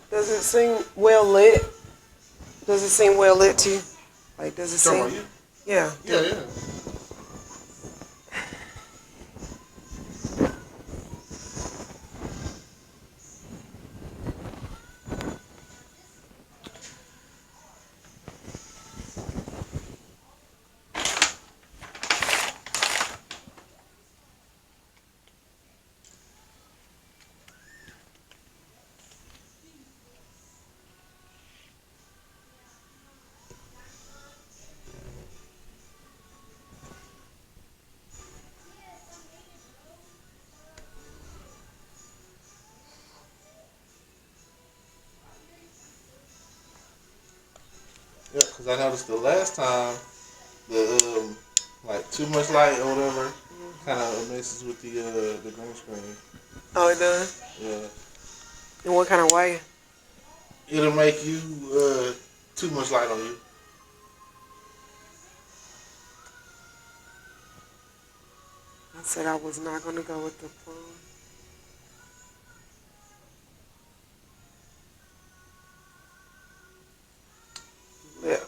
Does it seem well lit? Does it seem well lit to you? Like, does it Talking seem? about you? Yeah. Yeah, yeah. Yeah, because I noticed the last time the like too much light or whatever kind of messes with the green screen. Oh, it does. Yeah, In what kind of way? it'll make you too much light on you. I said I was not gonna go with the plum. Yeah.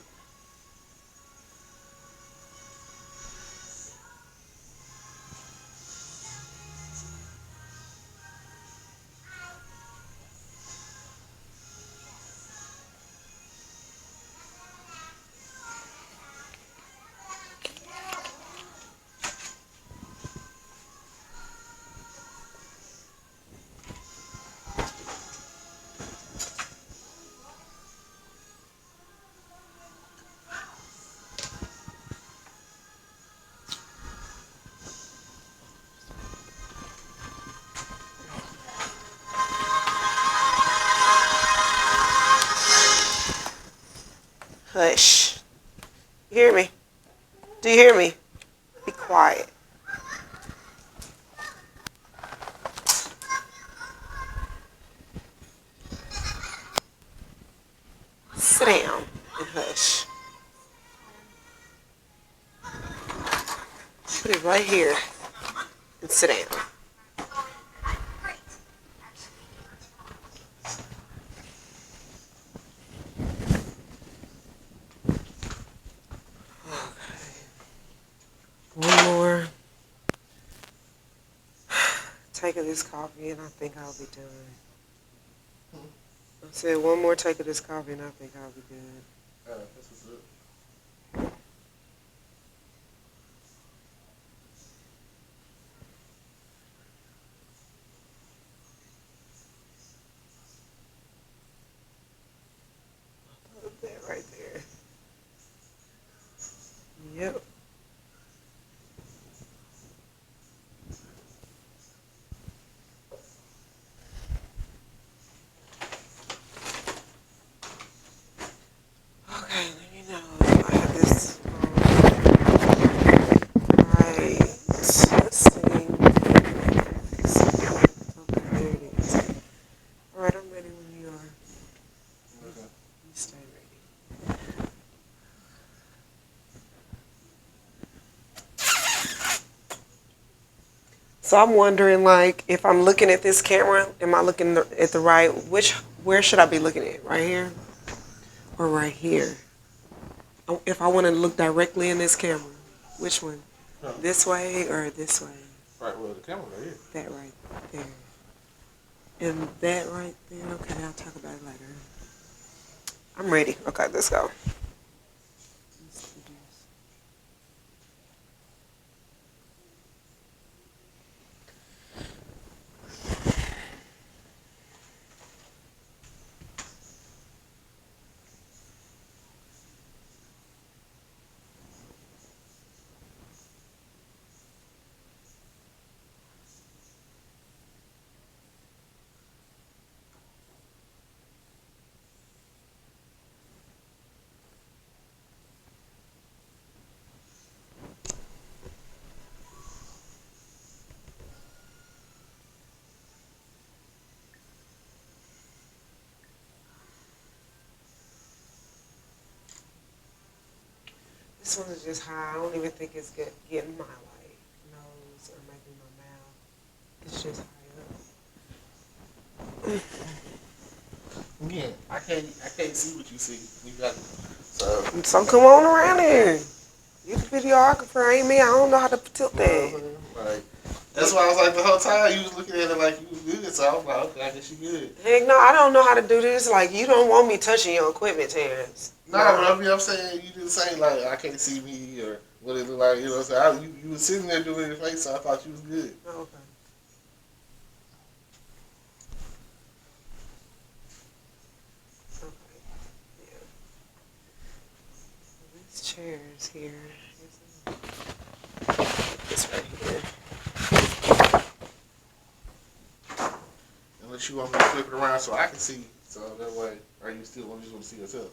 Hush. You hear me? Do you hear me? Be quiet. Sit down and hush. Put it right here and sit down. One more take of this coffee and I think I'll be done. I said one more take of this coffee and I think I'll be good. That's what's up. Put that right there. Yep. Okay, let me know if I have this right. Let's see. Okay, there it is. All right, I'm ready when you are. Okay. You stay ready. So I'm wondering, like, if I'm looking at this camera, am I looking at the right? Where should I be looking at? Right here or right here? If I want to look directly in this camera, which one? No. This way or this way? Right, well, the camera right here. That right there. And that right there. Okay, I'll talk about it later. I'm ready. Okay, let's go. Let's do this. This one is just high. I don't even think it's getting my like nose or maybe my mouth. It's just high up. Again, I can't see what you see. You got so. So come on around here. You the videographer, ain't me. I don't know how to tilt You know what I'm that. saying? Like, that's why I was like the whole time you was looking at it like you was good. So I was like, okay, I guess you good. Heck no, I don't know how to do this. Like, you don't want me touching your equipment, Terrence. No, but I mean, I'm saying you do the same. Like, I can't see me or what it look like. You know what I'm saying? You was sitting there doing your face, so I thought you was good. Oh, okay. Okay. Yeah. These chairs here. This right here. Unless you want me to flip it around so I can see. So that way, or you still just want to see yourself?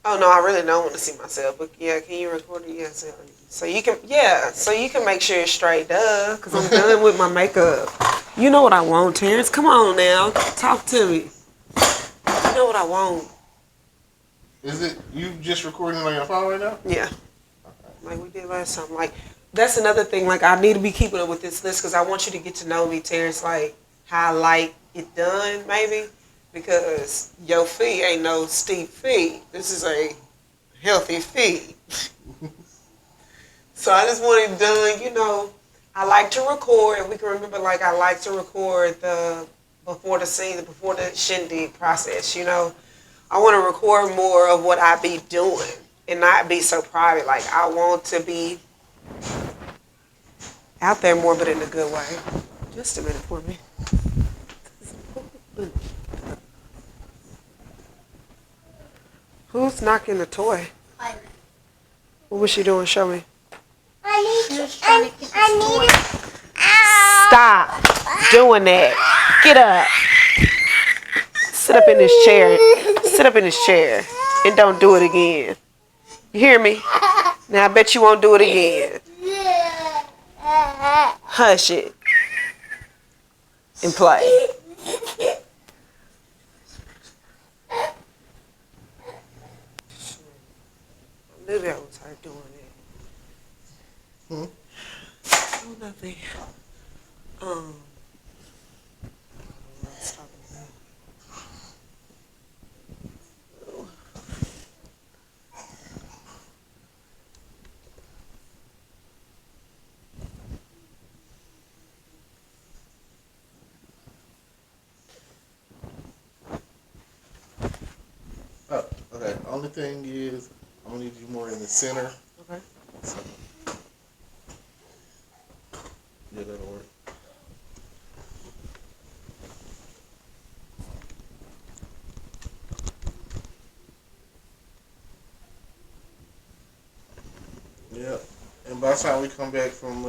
Oh no, I really don't want to see myself. But yeah, can you record it? Yes. So you can, yeah. So you can make sure it's straight, duh. Cause I'm done with my makeup. You know what I want, Terrence? Come on now, talk to me. You know what I want? Is it you just recording on your phone right now? Yeah. Like we did last time. Like that's another thing. Like I need to be keeping up with this list because I want you to get to know me, Terrence. Like how I like it done, maybe. Because your fee ain't no steep fee. This is a healthy fee. So I just want it done, you know. I like to record, and we can remember, like, I like to record the before the scene, before the shindig process, you know. I want to record more of what I be doing and not be so private. Like, I want to be out there more, but in a good way. Just a minute for me. Who's knocking the toy? What was she doing? Show me. Stop doing that. Get up. Sit up in this chair. Sit up in this chair. And don't do it again. You hear me? Now I bet you won't do it again. Hush it. And play. I knew that was her doing it. Oh, nothing. Stop it. Oh, okay. Only thing is, I'm gonna need you more in the center. Okay. So, yeah, that'll work. Yeah. And by the time we come back from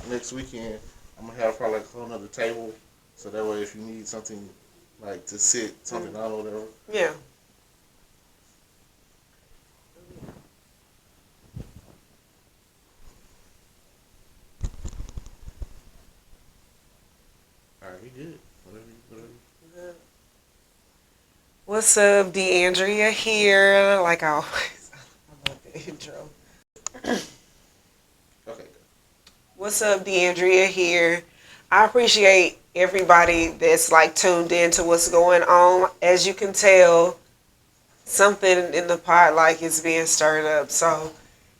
next weekend, I'm gonna have probably like a whole nother table, so that way if you need something like to sit something on or whatever. Yeah. All right, we good. Whatever. Good. What's up, DeAndrea here? Like I always, I love the intro. Okay. What's up, DeAndrea here? I appreciate everybody that's like tuned in to what's going on. As you can tell, something in the pot like is being stirred up. So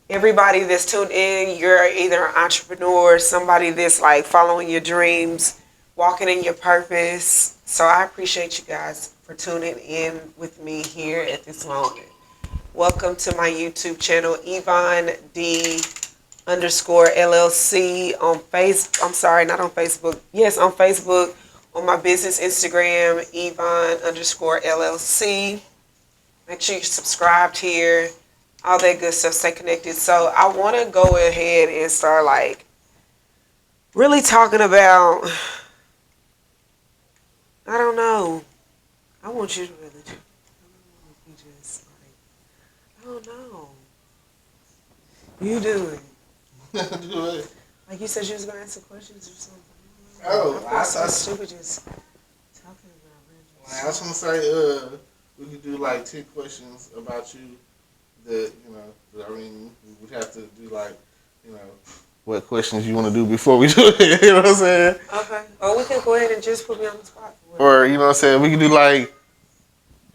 everybody that's tuned in, you're either an entrepreneur, somebody that's like following your dreams, walking in your purpose. So I appreciate you guys for tuning in with me here at this moment. Welcome to my YouTube channel, Yvonne D _ LLC on I'm sorry, not on Facebook. Yes, on Facebook. On my business Instagram, Yvonne _ LLC. Make sure you're subscribed here. All that good stuff. Stay connected. So I want to go ahead and start like really talking about, I don't know. I want you to really do. You just like, I don't know. You do it. Do it. Like you said you was going to answer questions or something. Oh, I feel so stupid just talking about I was gonna say, we could do like 10 questions about you that, you know, I mean, we would have to do like, you know, what questions you want to do before we do it, you know what I'm saying? Okay. Or we can go ahead and just put me on the spot. Or, you know what I'm saying, we can do like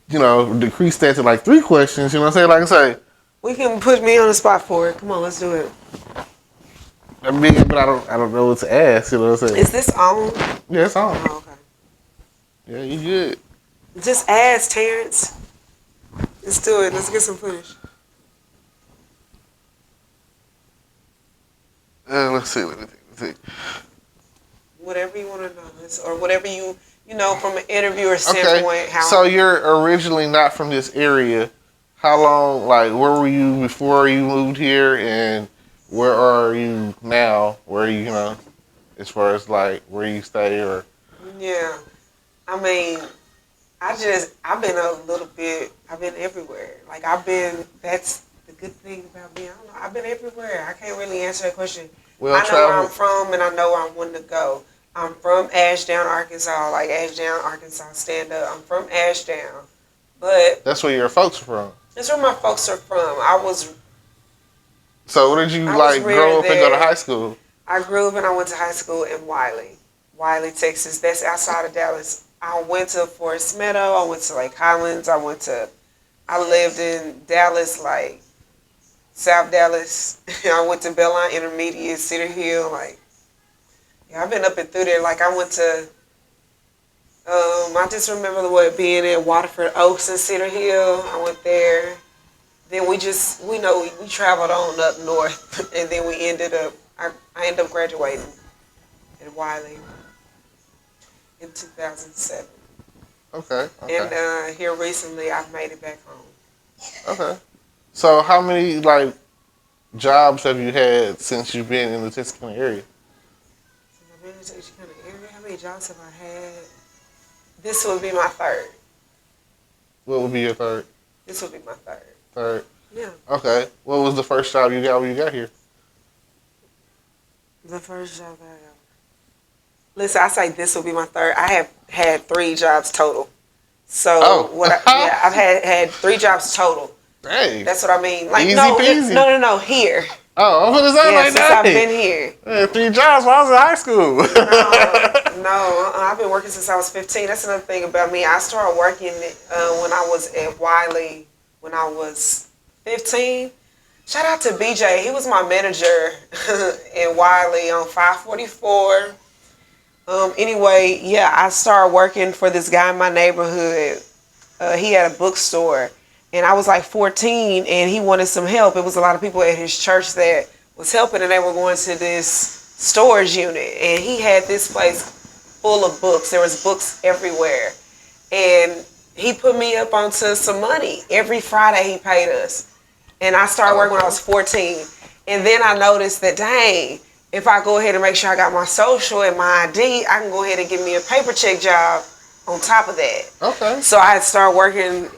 decrease that to like 3 questions. You know what I'm saying? Like I say, We can put me on the spot for it. Come on, let's do it. I mean, but I don't know what to ask. You know what I'm saying? Is this on? Yeah, it's on. Oh, okay. Yeah, you good. Just ask, Terrence. Let's do it. Let's get some footage. Let's see. Let me think. Whatever you want to know, or whatever you know from an interviewer Okay. standpoint. How? So you're originally not from this area. How long? Like, where were you before you moved here, and where are you now? Where you know, as far as like where you stay or. Yeah, I mean, I've been everywhere. Like that's the good thing about me. I don't know, I've been everywhere. I can't really answer that question. Well I know traveled. where I'm from and I know where I'm wanting to go. I'm from Ashdown, Arkansas, like Ashdown, Arkansas, stand up. I'm from Ashdown, but That's where your folks are from. that's where my folks are from. So where did you I was like grow up and go to reared there. high school? I grew up and I went to high school in Wiley, Texas. That's outside of Dallas. I went to Forest Meadow. I went to Lake Highlands. I lived in Dallas, like South Dallas. I went to Belline Intermediate, Cedar Hill. Like, yeah, I've been up and through there. Like, I went to, I just remember being in Waterford Oaks and Cedar Hill. I went there. Then we traveled on up north, and then we I ended up graduating in Wiley in 2007. Okay. And here recently, I've made it back home. Okay. So how many like jobs have you had since you've been in the Texarkana area? Since I've been in the Texarkana area, how many jobs have I had? This would be my third. What would be your third? This would be my third. Third. Yeah. Okay. What was the first job you got when you got here? The first job that I got. Listen, I say this will be my third. I have had 3 jobs total. So I've had 3 jobs total. Dang. That's what I mean. Like Easy no, peasy. no, here. Oh, I'm gonna say Yeah, like since that. I've been here. Yeah, 3 jobs while I was in high school. No, I've been working since I was 15. That's another thing about me. I started working when I was at Wiley when I was 15. Shout out to BJ. He was my manager in Wiley on 544. Anyway, yeah, I started working for this guy in my neighborhood. He had a bookstore, and I was like 14, and he wanted some help. It was a lot of people at his church that was helping, and they were going to this storage unit, and he had this place full of books. There was books everywhere, and he put me up onto some money. Every Friday he paid us, and I started working when I was 14, and then I noticed that, dang, if I go ahead and make sure I got my social and my ID, I can go ahead and get me a paper check job on top of that. Okay. So I had started working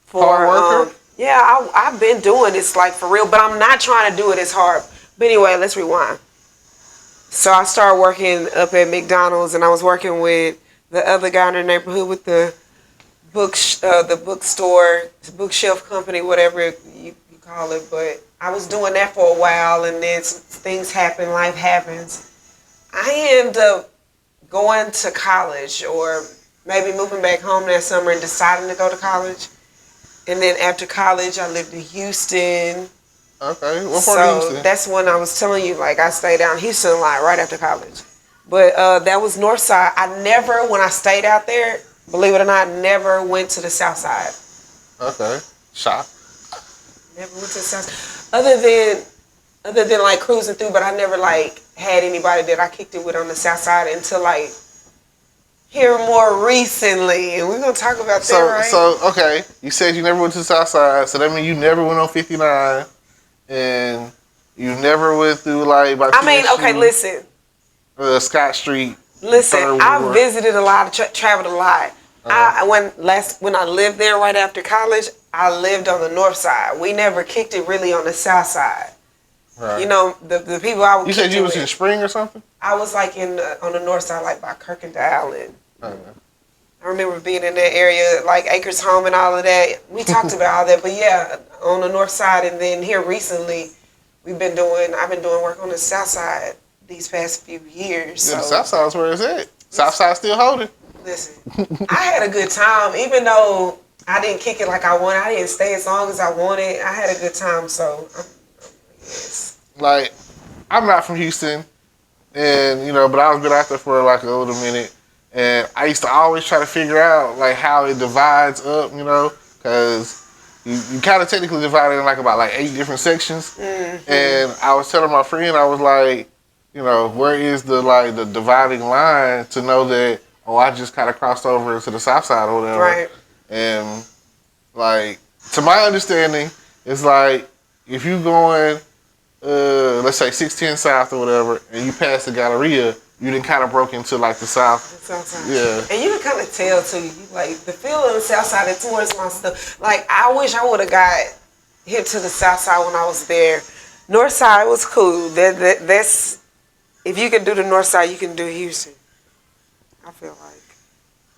for, Hard worker? I've been doing this like for real, but I'm not trying to do it as hard. But anyway, let's rewind. So I started working up at McDonald's, and I was working with the other guy in the neighborhood with the bookstore, bookshelf company, whatever you call it. But I was doing that for a while, and then things happen, life happens. I end up going to college, or maybe moving back home that summer and deciding to go to college. And then after college, I lived in Houston. Okay. What part of Houston? That's when I was telling you, like, I stayed down in Houston a lot right after college. But that was north side. When I stayed out there, believe it or not, never went to the south side. Okay. Shop. Never went to the south side. Other than like cruising through, but I never like had anybody that I kicked it with on the south side until like here more recently. And we're going to talk about that, right? So, okay. You said you never went to the south side, so that means you never went on 59, and you never went through like by okay, listen. Scott Street. Listen, Third I Ward. visited a lot, traveled a lot. When I lived there right after college, I lived on the north side. We never kicked it really on the south side. Right. You know, the people I would. You said you was with, in Spring or something? I was like on the north side, like by Kirkendall, and Okay. I remember being in that area, like Acres Home and all of that. We talked about all that, but yeah, on the north side, and then here recently, I've been doing work on the south side these past few years. Yeah, So the south side is where it's at. South side still holding. listen, I had a good time, even though I didn't kick it like I wanted. I didn't stay as long as I wanted. I had a good time, so yes. Like, I'm not from Houston, and but I was been out there for like a little minute, and I used to always try to figure out like how it divides up, because you kind of technically divide it in like about like 8 different sections, and I was telling my friend, I was like, where is the dividing line to know that I just kind of crossed over into the south side or whatever, Right. and like to my understanding, it's like if you going let's say 610 South or whatever, and you pass the Galleria, you then kind of broke into like the South. The south side. Yeah. And you can kind of tell too. You like the feel on the south side is towards my stuff. Like I wish I would have got hit to the south side when I was there. North side was cool. That's if you can do the north side, you can do Houston. I feel like.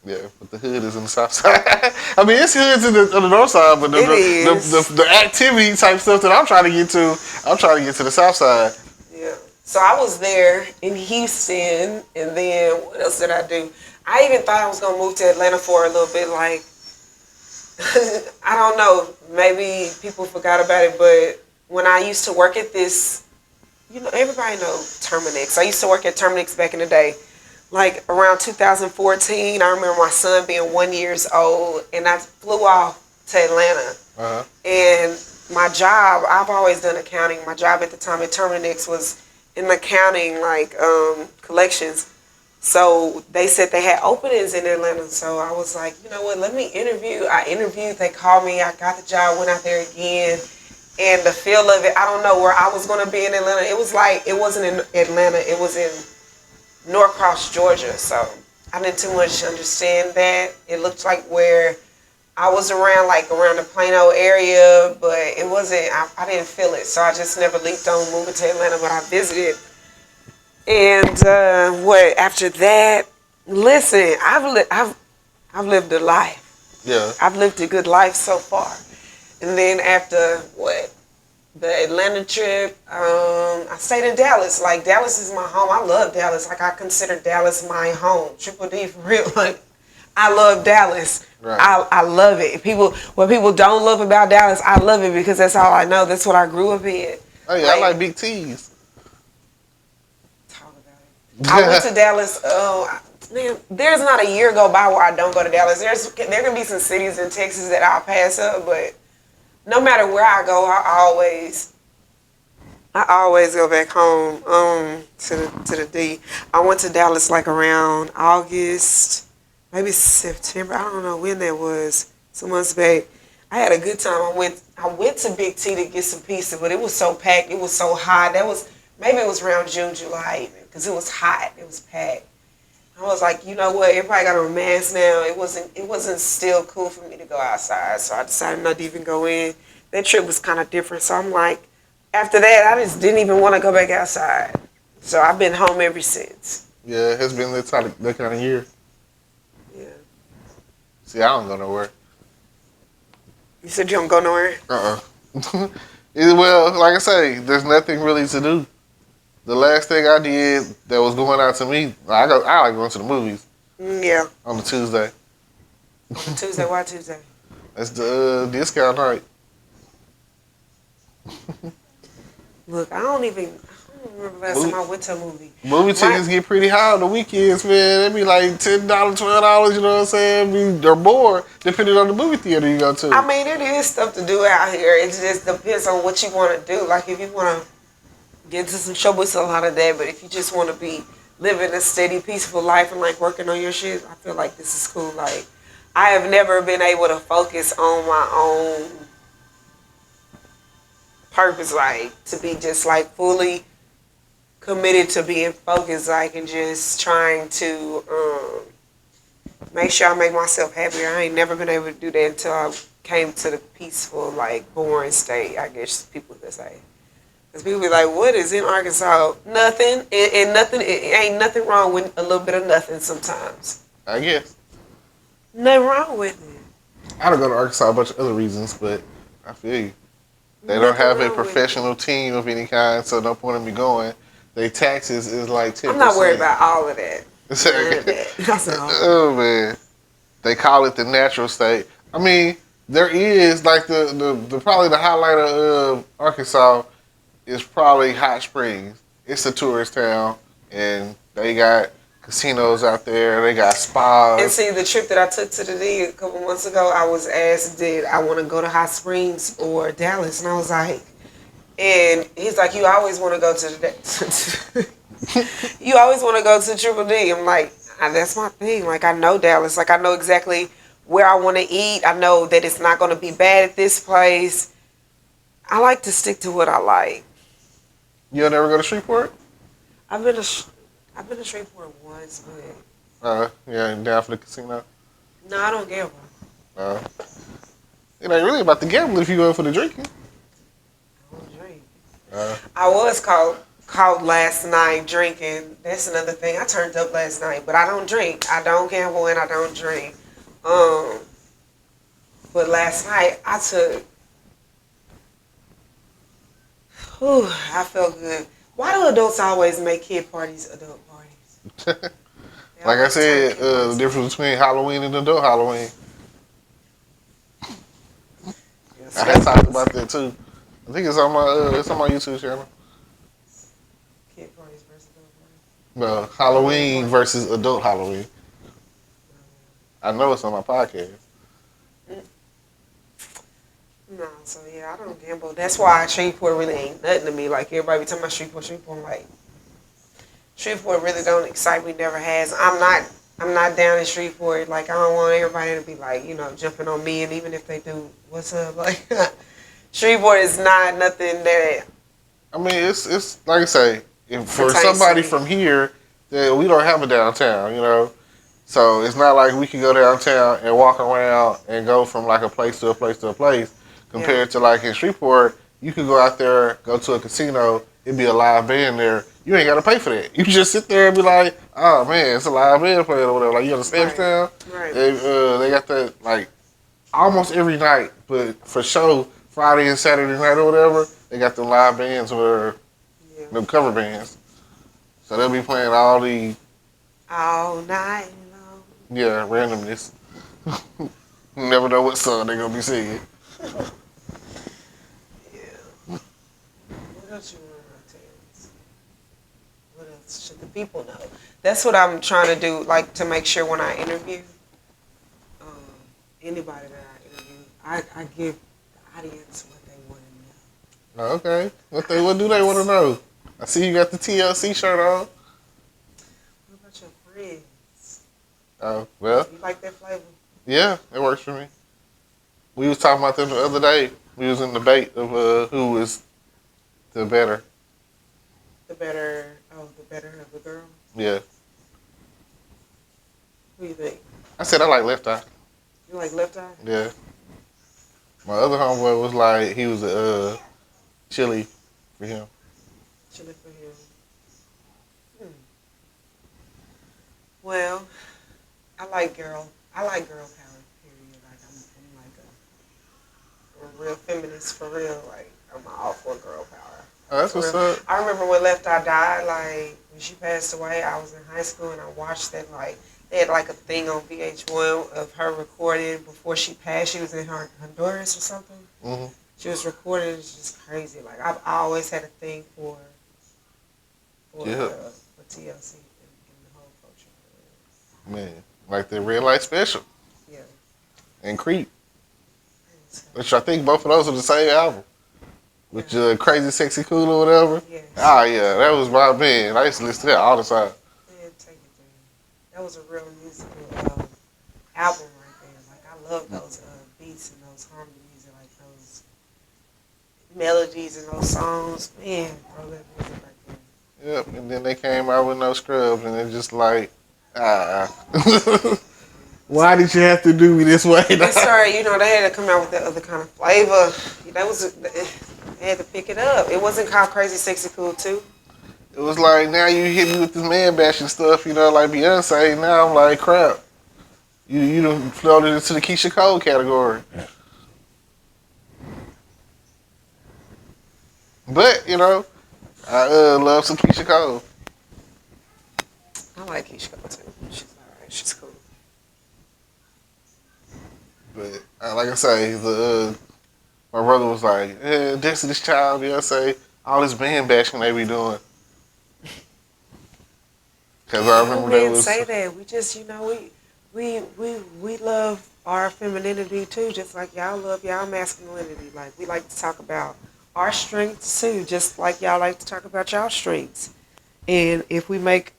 Yeah, but the hood is in the south side. I mean, it's hoods on the north side, but the activity type stuff that I'm trying to get to the south side. Yeah. So I was there in Houston, and then what else did I do? I even thought I was gonna move to Atlanta for a little bit. Like, I don't know, maybe people forgot about it, but when I used to work at this, everybody knows Terminix. I used to work at Terminix back in the day. Like around 2014, I remember my son being 1 year old, and I flew off to Atlanta. Uh-huh. And my job, I've always done accounting. My job at the time at Terminix was in accounting, like collections. So they said they had openings in Atlanta. So I was like, you know what, let me interview. I interviewed, they called me, I got the job, went out there again. And the feel of it, I don't know where I was going to be in Atlanta. It was like, it wasn't in Atlanta, it was in Norcross, Georgia, so I didn't too much understand that. It looked like where I was around the Plano area, but it wasn't, I didn't feel it, so I just never leaped on moving to Atlanta, but I visited. And after that, listen, I've lived a life. Yeah. I've lived a good life so far. And then after, the Atlanta trip, I stayed in Dallas. Like, Dallas is my home. I love Dallas. Like, I consider Dallas my home. Triple D for real. Like, I love Dallas. Right. I love it. What people don't love about Dallas, I love it because that's all I know. That's what I grew up in. Oh yeah, I like Big T's. Talk about it. I went to Dallas. Man, there's not a year go by where I don't go to Dallas. There can be some cities in Texas that I'll pass up, but no matter where I go, I always go back home to the D. I went to Dallas like around August, maybe September. I don't know when that was. Some months back. I had a good time. I went to Big T to get some pizza, but it was so packed. It was so hot. Maybe it was around June, July even, because it was hot. It was packed. I was like, you know what? Everybody got on masks now. It wasn't still cool for me to go outside, so I decided not to even go in. That trip was kind of different, so I'm like, after that, I just didn't even want to go back outside. So I've been home ever since. Yeah, it has been that kind of year. Yeah. See, I don't go nowhere. You said you don't go nowhere? Well, like I say, there's nothing really to do. The last thing I did that was going out to me, I like going to the movies. Yeah. On a Tuesday. Tuesday? Why Tuesday? That's the discount night. Look, I don't remember last time I went to a movie. Movie tickets get pretty high on the weekends, man. They be like $10, $12, you know what I'm saying? They're more depending on the movie theater you go to. I mean, it is stuff to do out here. It just depends on what you want to do. Like, if you want to get into some trouble, it's a lot of that. But if you just want to be living a steady, peaceful life and like working on your shit, I feel like this is cool. Like, I have never been able to focus on my own purpose, like to be just like fully committed to being focused, like, and just trying to make sure I make myself happier. I ain't never been able to do that until I came to the peaceful, like, boring state, I guess people could say. Because people be like, what is in Arkansas? Nothing. And nothing, it ain't nothing wrong with a little bit of nothing sometimes. I guess. Nothing wrong with it. I don't go to Arkansas a bunch of other reasons, but I feel you. They don't have a professional team of any kind, so no point in me going. Their taxes is like 10%. I'm not worried about all of that. None of that. Oh, man. They call it the natural state. I mean, there is like the probably the highlight of Arkansas is probably Hot Springs. It's a tourist town, and they got casinos out there. They got And spas. see, the trip that I took to the D a couple months ago, I was asked, did I want to go to Hot Springs or Dallas? And I was like, and he's like, you always want to go to the, you always want to go to Triple D. I'm like, that's my thing. Like, I know Dallas. Like, I know exactly where I want to eat. I know that it's not going to be bad at this place. I like to stick to what I like. You'll never go to Shreveport? I've been to, I've been to Shreveport once, but Yeah, down for the casino. no, I don't gamble. Uh, it ain't really about the gambling if you go for the drinking. I don't drink. Uh, I was caught last night drinking. That's another thing. I turned up last night, but I don't drink. I don't gamble and I don't drink. But last night I took. Whew, I felt good. Why do adults always make kid parties adult parties? They like I always turn said, kid parties. the difference between Halloween and adult Halloween. Yes, I had talked about that too. I think it's on my YouTube channel. kid parties versus adult parties. No, Halloween versus adult Halloween. I know it's on my podcast. No, so yeah, I don't gamble. That's why Shreveport really ain't nothing to me. Like everybody be talking about Shreveport, I'm like, Shreveport really don't excite me. Never has. I'm not down in Shreveport. Like I don't want everybody to be like, jumping on me. And even if they do, what's up? Like Shreveport is not nothing that. I mean, it's like I say, if for Enticing. somebody from here, that we don't have a downtown, So it's not like we can go downtown and walk around and go from like a place to a place to a place. Compared to like in Shreveport, you could go out there, go to a casino, it'd be a live band there. You ain't gotta pay for that. You just sit there and be like, oh man, it's a live band playing or whatever. Like you understand town? Right. They got that like almost every night, but for show Friday and Saturday night or whatever, they got the live bands or Yeah. them cover bands. So they'll be playing all the All night long. randomness. You never know what song they're gonna be singing. Yeah. What else you want to tell us? What else should the people know? That's what I'm trying to do, like to make sure when I interview um, anybody that I interview, I give the audience what they want to know. Oh, okay. What do they want to know? I see you got the TLC shirt on. What about your friends? Oh, well, You like that flavor? yeah, it works for me. We was talking about them the other day. We was in debate of who was the better. The better of the girl. Yeah. Who you think? I said I like Left Eye. You like Left Eye? Yeah. My other homeboy was like, he was chili for him. Chili for him. Well, I like girl power. Period. Like I'm like a real feminist for real. Like I'm all for girl power. Oh, that's For what's real. up. I remember when Left Eye died. Like when she passed away, I was in high school and I watched that. Like they had like a thing on VH1 of her recording before she passed. She was in Honduras or something. hmm She was recording. It's just crazy. Like I always had a thing for Yeah. for TLC and the whole culture. Man, like the Red Light Special Yeah. and Creep, which I think both of those are the same album. With Crazy Sexy Cool or whatever. Yes. Ah, yeah, that was my man. I used to listen to that all the time. Man, take it there. That was a real musical album right there. Like I love those beats and those harmonies and like those melodies and those songs. Man, bro, that music right there. Yep, and then they came out with No Scrubs, and it's just like, why did you have to do me this way? They started, they had to come out with that other kind of flavor. They had to pick it up. It wasn't called Crazy Sexy Cool too. It was like, now you hit me with this man bashing stuff, like Beyonce. Now I'm like, crap. You done floated into the Keisha Cole category. But, I love some Keisha Cole. I like Keisha Cole too. She's alright. She's cool. But like I say, my brother was like, Destiny's Child, Beyonce, all this band bashing they be doing. Because I No remember they men was, say that. We just, we love our femininity too, just like y'all love y'all masculinity. Like we like to talk about our strengths too, just like y'all like to talk about y'all strengths. And if we make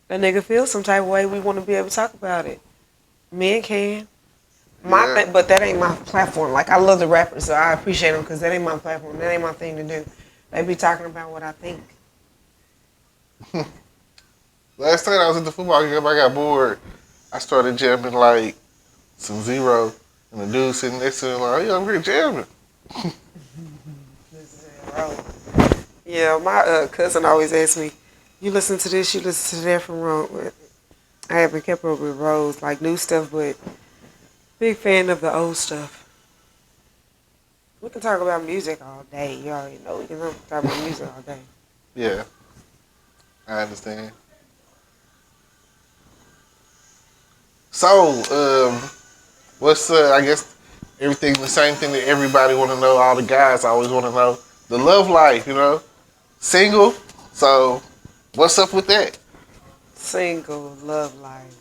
a nigga feel some type of way, we want to be able to talk about it. Men can. yeah. But that ain't my platform. Like I love the rappers, so I appreciate them because that ain't my platform. That ain't my thing to do. They be talking about what I think. Last night I was at the football game, I got bored. I started jamming like some Zero, and the dude sitting next to him like, "Yeah, I'm here jamming." Yeah, my cousin always asks me, "You listen to this? You listen to that from Rose?" I haven't kept up with Rose, like new stuff, but big fan of the old stuff. We can talk about music all day. You already know we can talk about music all day. Yeah, I understand. So, what's I guess everything the same thing that everybody want to know. All the guys always want to know the love life. Single. So, what's up with that? Single love life.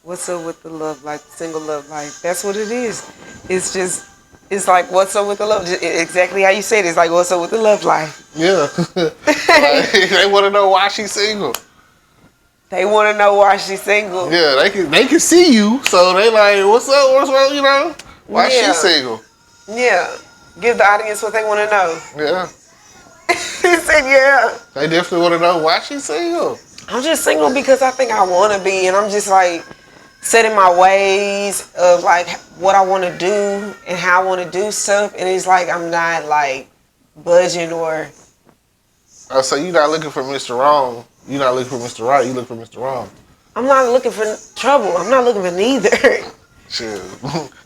What's up with the love life? Single love life. That's what it is. It's just, it's like what's up with the love? Exactly how you said it. It's like what's up with the love life. Yeah, like, they want to know why she's single. They want to know why she's single. Yeah, they can see you, so they like, what's up? What's wrong? Why she Yeah, single? yeah. Give the audience what they want to know. Yeah, He said, yeah. they definitely want to know why she single. I'm just single because I think I want to be, and I'm just like setting my ways of like what I want to do and how I want to do stuff, and it's like I'm not like budging or Oh, so you not looking for Mr. Wrong? You not looking for Mr. Right? You looking for Mr. Wrong? I'm not looking for trouble. I'm not looking for neither. Shit.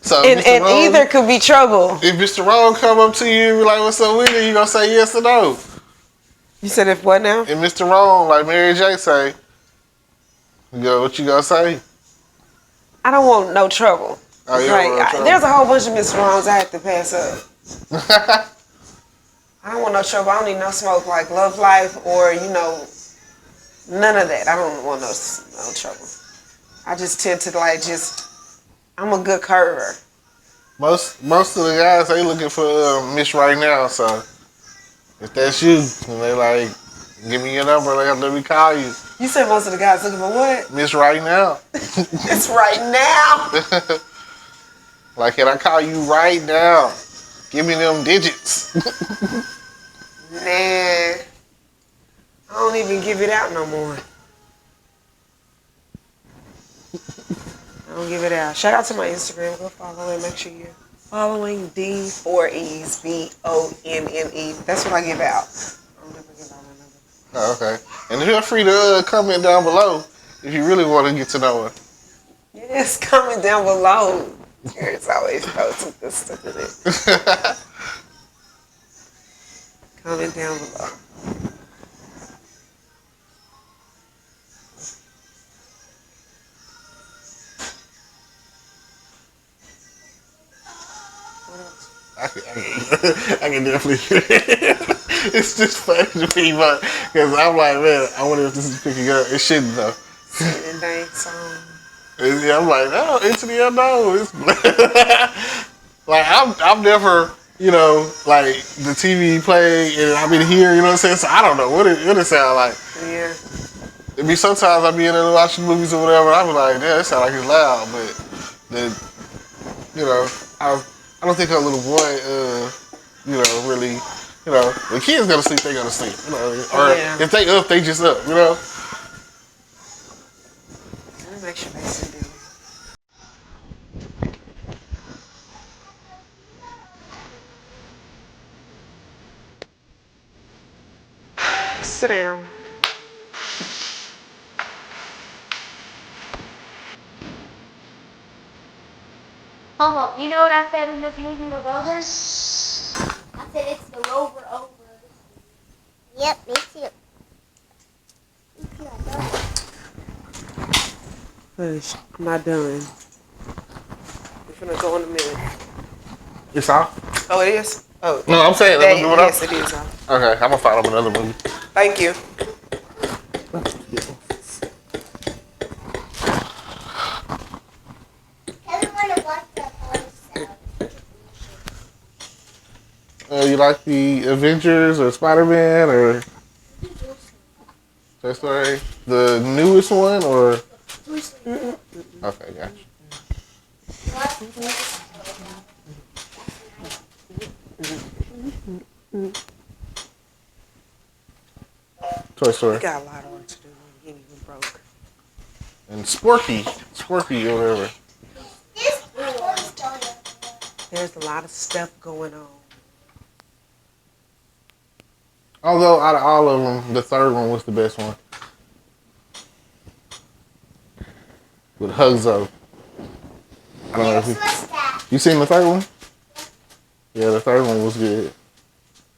So Mr. And Wrong, either could be trouble. if Mr. Wrong come up to you and be like, "What's up with it?" You gonna say yes or no? You said if what now? And Mr. Wrong, like Mary J say, what you gonna say? I don't want no trouble. Oh, you It's don't like want no trouble. there's a whole bunch of Miss Wrongs I have to pass up. I don't want no trouble. I don't need no smoke like love life or none of that. I don't want no trouble. I just tend to like I'm a good curver. most of the guys they looking for Miss Right Now. So if that's you, and they like, give me your number, let me call you. You said most of the guys looking for what? Miss Right Now. It's right now. Like, can I call you right now? Give me them digits. Nah, I don't even give it out no more. I don't give it out. Shout out to my Instagram. Go follow it. Make sure you're following D4E's BONNE. That's what I give out. I don't ever give out my number. Oh, okay. And feel free to comment down below if you really want to get to know her. Yes, comment down below. It's always throw some good stuff in it. Comment down below. What else? I can definitely hear it. It's just funny to me, but because I'm like, man, I wonder if this is picking up. It shouldn't though. Sing and dance song. Yeah, I'm like, no, into the unknown. It's like I'm never, like the TV playing and I've been here, you know what I'm saying? So I don't know what it sound like. Yeah. It be sometimes I be in there watching movies or whatever, and I be like, yeah, it sound like it's loud, but I don't think her little boy, really, the kids go to sleep, they go to sleep, or Yeah. if they up, they just up, Let me make sure they send it. Sit down. Homo, you know what I said in this meeting of Rovers? I said it's the Rover over. Yep, me too. Me too, I know. Push. I'm not done. finna go in a minute. It's off? Oh, it is? Oh. No, I'm saying That, I'm gonna do it yes, off. it is off. Okay, I'm gonna find up another movie. Thank you. You like the Avengers or Spider-Man or Toy Story? The newest one or? Okay, gotcha. Toy Story. We got a lot of work to do. We ain't even broke. And Squirky or whatever. There's a lot of stuff going on. Although out of all of them, the third one was the best one. With Hugzo. I don't know if you seen the third one? Yeah, the third one was good.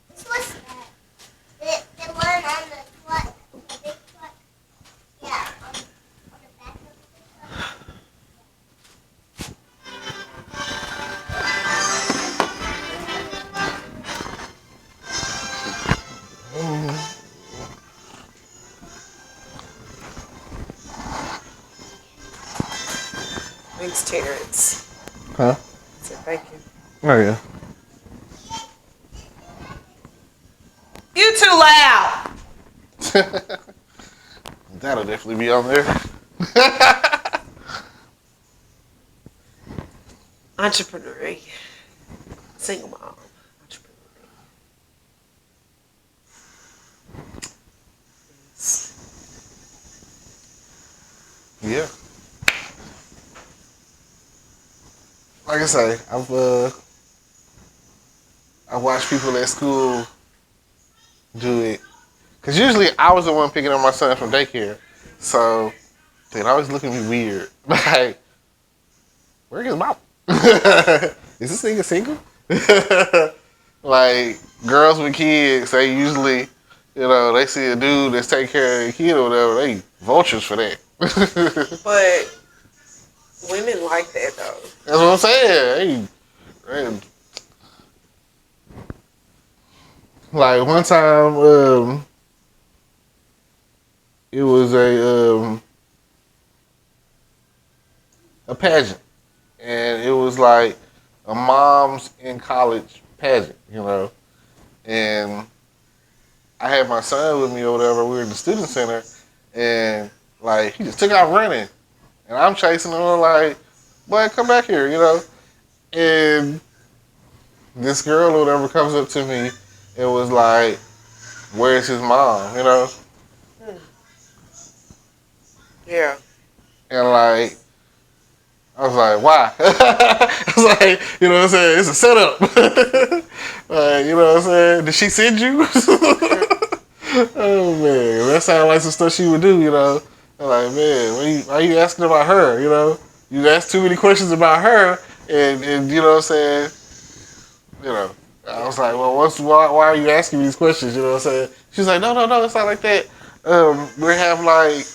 What's that? The one on the truck, the big truck. Yeah, on the back of the truck. Thanks, Terrence. Huh? I said thank you. Oh yeah. You too loud. That'll definitely be on there. Entrepreneur. Single mom. Entrepreneur. Yeah. Like I say, I've watched people at school do it. Cause usually I was the one picking up my son from daycare. So they'd always look at me weird. Like, where's his mom? Is this nigga single? Like, girls with kids, they usually, they see a dude that's taking care of their kid or whatever, they vultures for that. But women like that though. That's what I'm saying. Hey, like one time, it was a pageant, and it was like a mom's in college pageant, and I had my son with me or whatever. We were in the student center, and like he just took out running, and I'm chasing him like, boy, come back here, and this girl or whatever comes up to me and was like, where's his mom, Yeah. And like, I was like, why? I was like, what I'm saying? It's a setup. Like, what I'm saying? Did she send you? Oh man, that sounds like some stuff she would do, I'm like, man, why you asking about her, You asked too many questions about her, and what I'm saying? I was like, well, why are you asking me these questions? You know what I'm saying? She's like, no, it's not like that. We have like,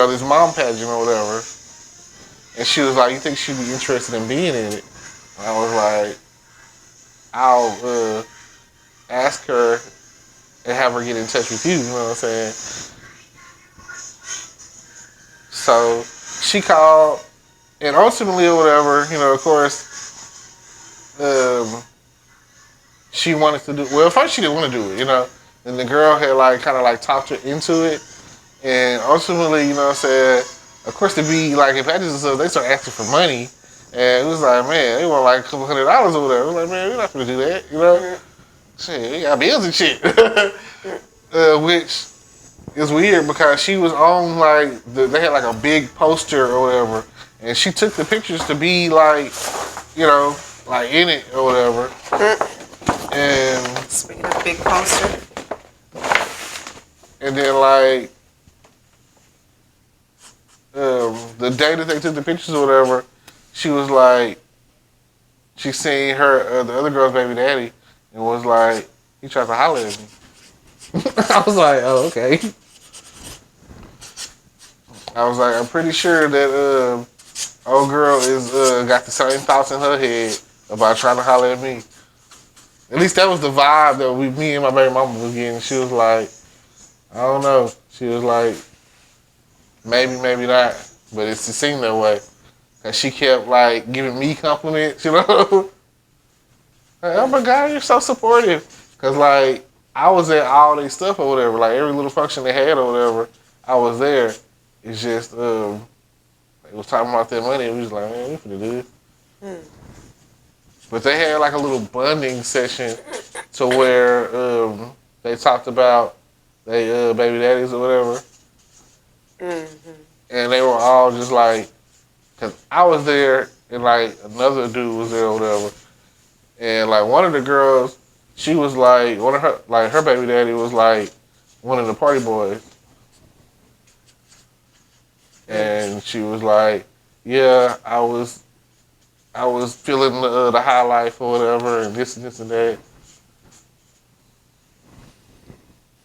this mom pageant or whatever. And she was like, you think she'd be interested in being in it? And I was like, I'll ask her and have her get in touch with you, you know what I'm saying? So she called, and ultimately or whatever, of course, she wanted to do, well, first she didn't want to do it, and the girl had like kind of like talked her into it, and ultimately, what I'm saying, of course, to be like in pageants and stuff, they start asking for money, and it was like, man, they want like a couple $100 or whatever. I was like, man, we're not gonna do that, Shit, we got bills and shit. Which is weird because she was on like, they had like a big poster or whatever, and she took the pictures to be like, like in it or whatever. And Speaking of big poster. And then like, the day that they took the pictures or whatever, she was like, she seen her, the other girl's baby daddy, and was like, he tried to holler at me. I was like, oh, okay. I was like, I'm pretty sure that Old girl is got the same thoughts in her head about trying to holler at me. At least that was the vibe that me and my baby mama was getting. She was like, I don't know. She was like, maybe, maybe not. But it seemed that way. And she kept like giving me compliments, you know? Like, oh my God, you're so supportive. Cause like I was at all their stuff or whatever, like every little function they had or whatever, I was there. It's just they was talking about that money and we was like, man, we finna do it. But they had like a little bonding session to where they talked about they baby daddies or whatever. And they were all just like, cause I was there and like another dude was there or whatever. And like one of the girls, she was like one of her baby daddy was like one of the party boys, and she was like, yeah, I was feeling the high life or whatever, and this and that.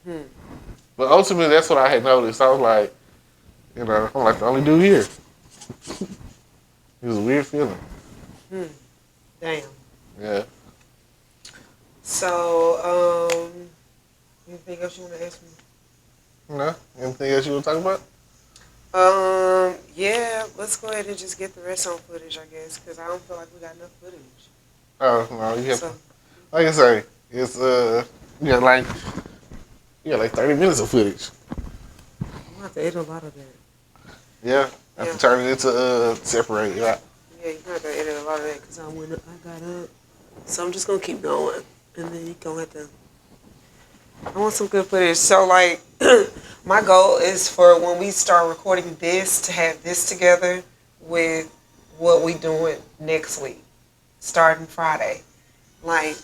But ultimately, that's what I had noticed. I was like, you know, I'm like the only dude here. It was a weird feeling. Damn. Yeah. So, anything else you want to ask me? No? Anything else you want to talk about? Yeah, let's go ahead and just get the rest on footage, I guess, because I don't feel like we got enough footage. Oh no, you have So, like I say, it's you got like 30 minutes of footage. I'm have to edit a lot of that. Yeah. I have to turn it into separate, yeah. Yeah, you have to edit a lot of that because I got up. So I'm just gonna keep going, and then you gonna have to. I want some good footage. So like, my goal is for when we start recording this to have this together with what we doing next week, starting Friday. Like,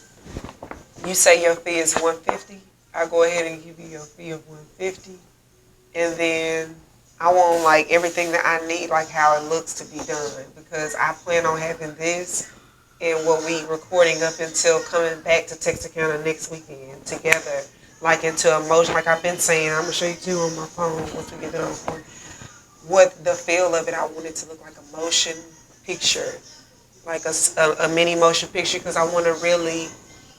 you say your fee is $150. I go ahead and give you your fee of $150, and then I want like everything that I need, like how it looks to be done, because I plan on having this and what we recording up until coming back to Texarkana next weekend together, like into a motion. Like I've been saying, I'm gonna show you too on my phone once we get done. What the feel of it, I want it to look like a motion picture, like a mini motion picture, because I want to really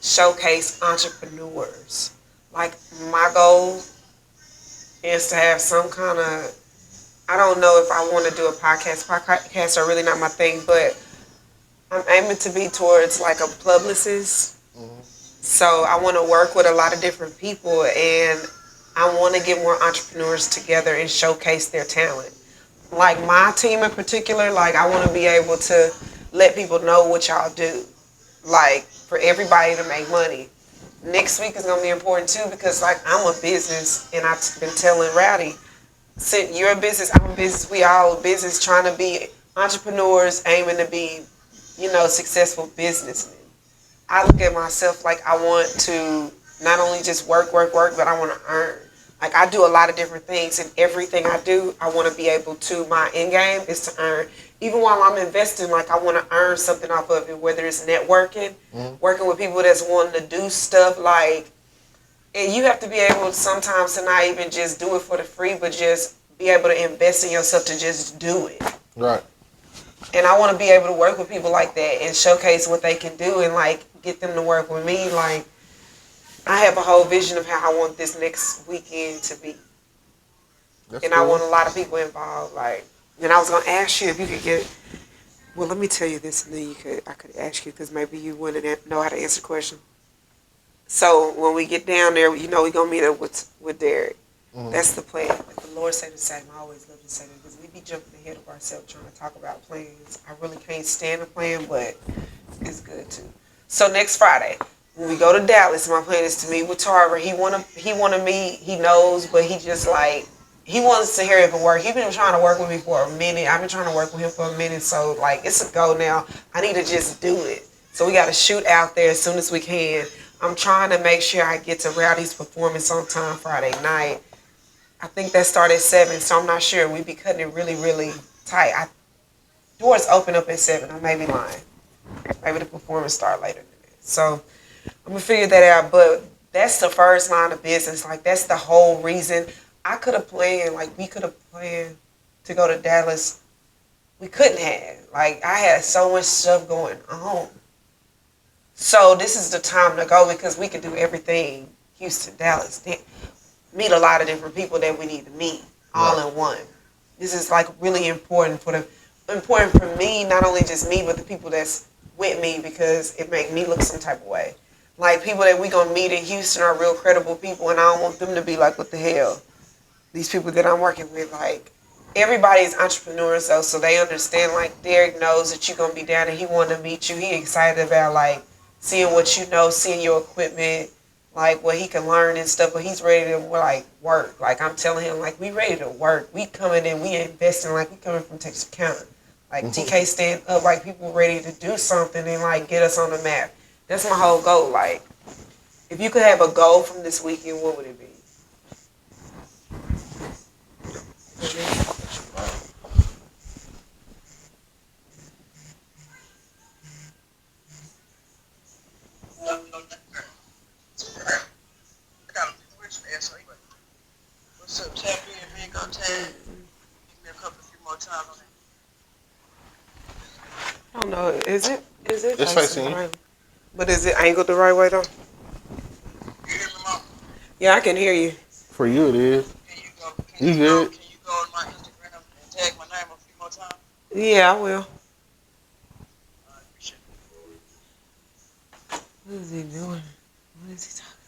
showcase entrepreneurs. Like my goal is to have some kind of, I don't know if I want to do a podcast. Podcasts are really not my thing, but I'm aiming to be towards like a publicist. So I want to work with a lot of different people, and I want to get more entrepreneurs together and showcase their talent. Like my team in particular, like I want to be able to let people know what y'all do. Like for everybody to make money. Next week is gonna be important too, because like I'm a business, and I've been telling Rowdy, since you're a business, I'm a business, we all a business, trying to be entrepreneurs, aiming to be, successful businessmen. I look at myself like I want to not only just work, but I want to earn. Like I do a lot of different things, and everything I do, I want to be able to, my end game is to earn. Even while I'm investing, like I want to earn something off of it, whether it's networking, working with people that's wanting to do stuff like, and you have to be able sometimes to not even just do it for the free, but just be able to invest in yourself to just do it. Right. And I want to be able to work with people like that and showcase what they can do and like get them to work with me. Like I have a whole vision of how I want this next weekend to be. That's And cool. I want a lot of people involved. Like, and I was gonna ask you if you could get. Well, let me tell you this, and then I could ask you, because maybe you wouldn't know how to answer the question. So when we get down there, we're gonna meet up with Derek. That's the plan. If the Lord say the same, I always love to say that, because we be jumping ahead of ourselves trying to talk about plans. I really can't stand a plan, but it's good too. So next Friday, when we go to Dallas, my plan is to meet with Tarver. He wanna meet. He knows, but he just like, he wants to hear if it work. He's been trying to work with me for a minute. I've been trying to work with him for a minute. So like, it's a go now. I need to just do it. So we got to shoot out there as soon as we can. I'm trying to make sure I get to Rowdy's performance on time Friday night. I think that started at 7, so I'm not sure. We be cutting it really, really tight. Doors open up at 7. I may be lying. Maybe the performance start later than that. So I'm gonna figure that out. But that's the first line of business. Like that's the whole reason. I could have planned. Like we could have planned to go to Dallas we couldn't have. Like, I had so much stuff going on. So this is the time to go because we can do everything. Houston, Dallas, meet a lot of different people that we need to meet all in one. This is like really important for me, not only just me, but the people that's with me because it make me look some type of way. Like people that we gonna meet in Houston are real credible people, and I don't want them to be like, what the hell? These people that I'm working with, like everybody's entrepreneurs though, so they understand. Like Derek knows that you're gonna be down, and he want to meet you. He excited about like seeing what you know, seeing your equipment, like what he can learn and stuff. But he's ready to like work. Like I'm telling him, like we ready to work. We coming in, we investing. Like we coming from Texas County. Like TK stand up, like people ready to do something and like get us on the map. That's my whole goal. Like if you could have a goal from this weekend, what would it be? What's up, champion? Man, go tag. Give me a few more times on I don't know. Is it? It's facing you. Right? But is it angled the right way though? You hear me, Mom? Yeah, I can hear you. For you, it is. Can you go? You good? Can you go on my Instagram and tag my name a few more times? Yeah, I will. I appreciate What is he doing? What is he talking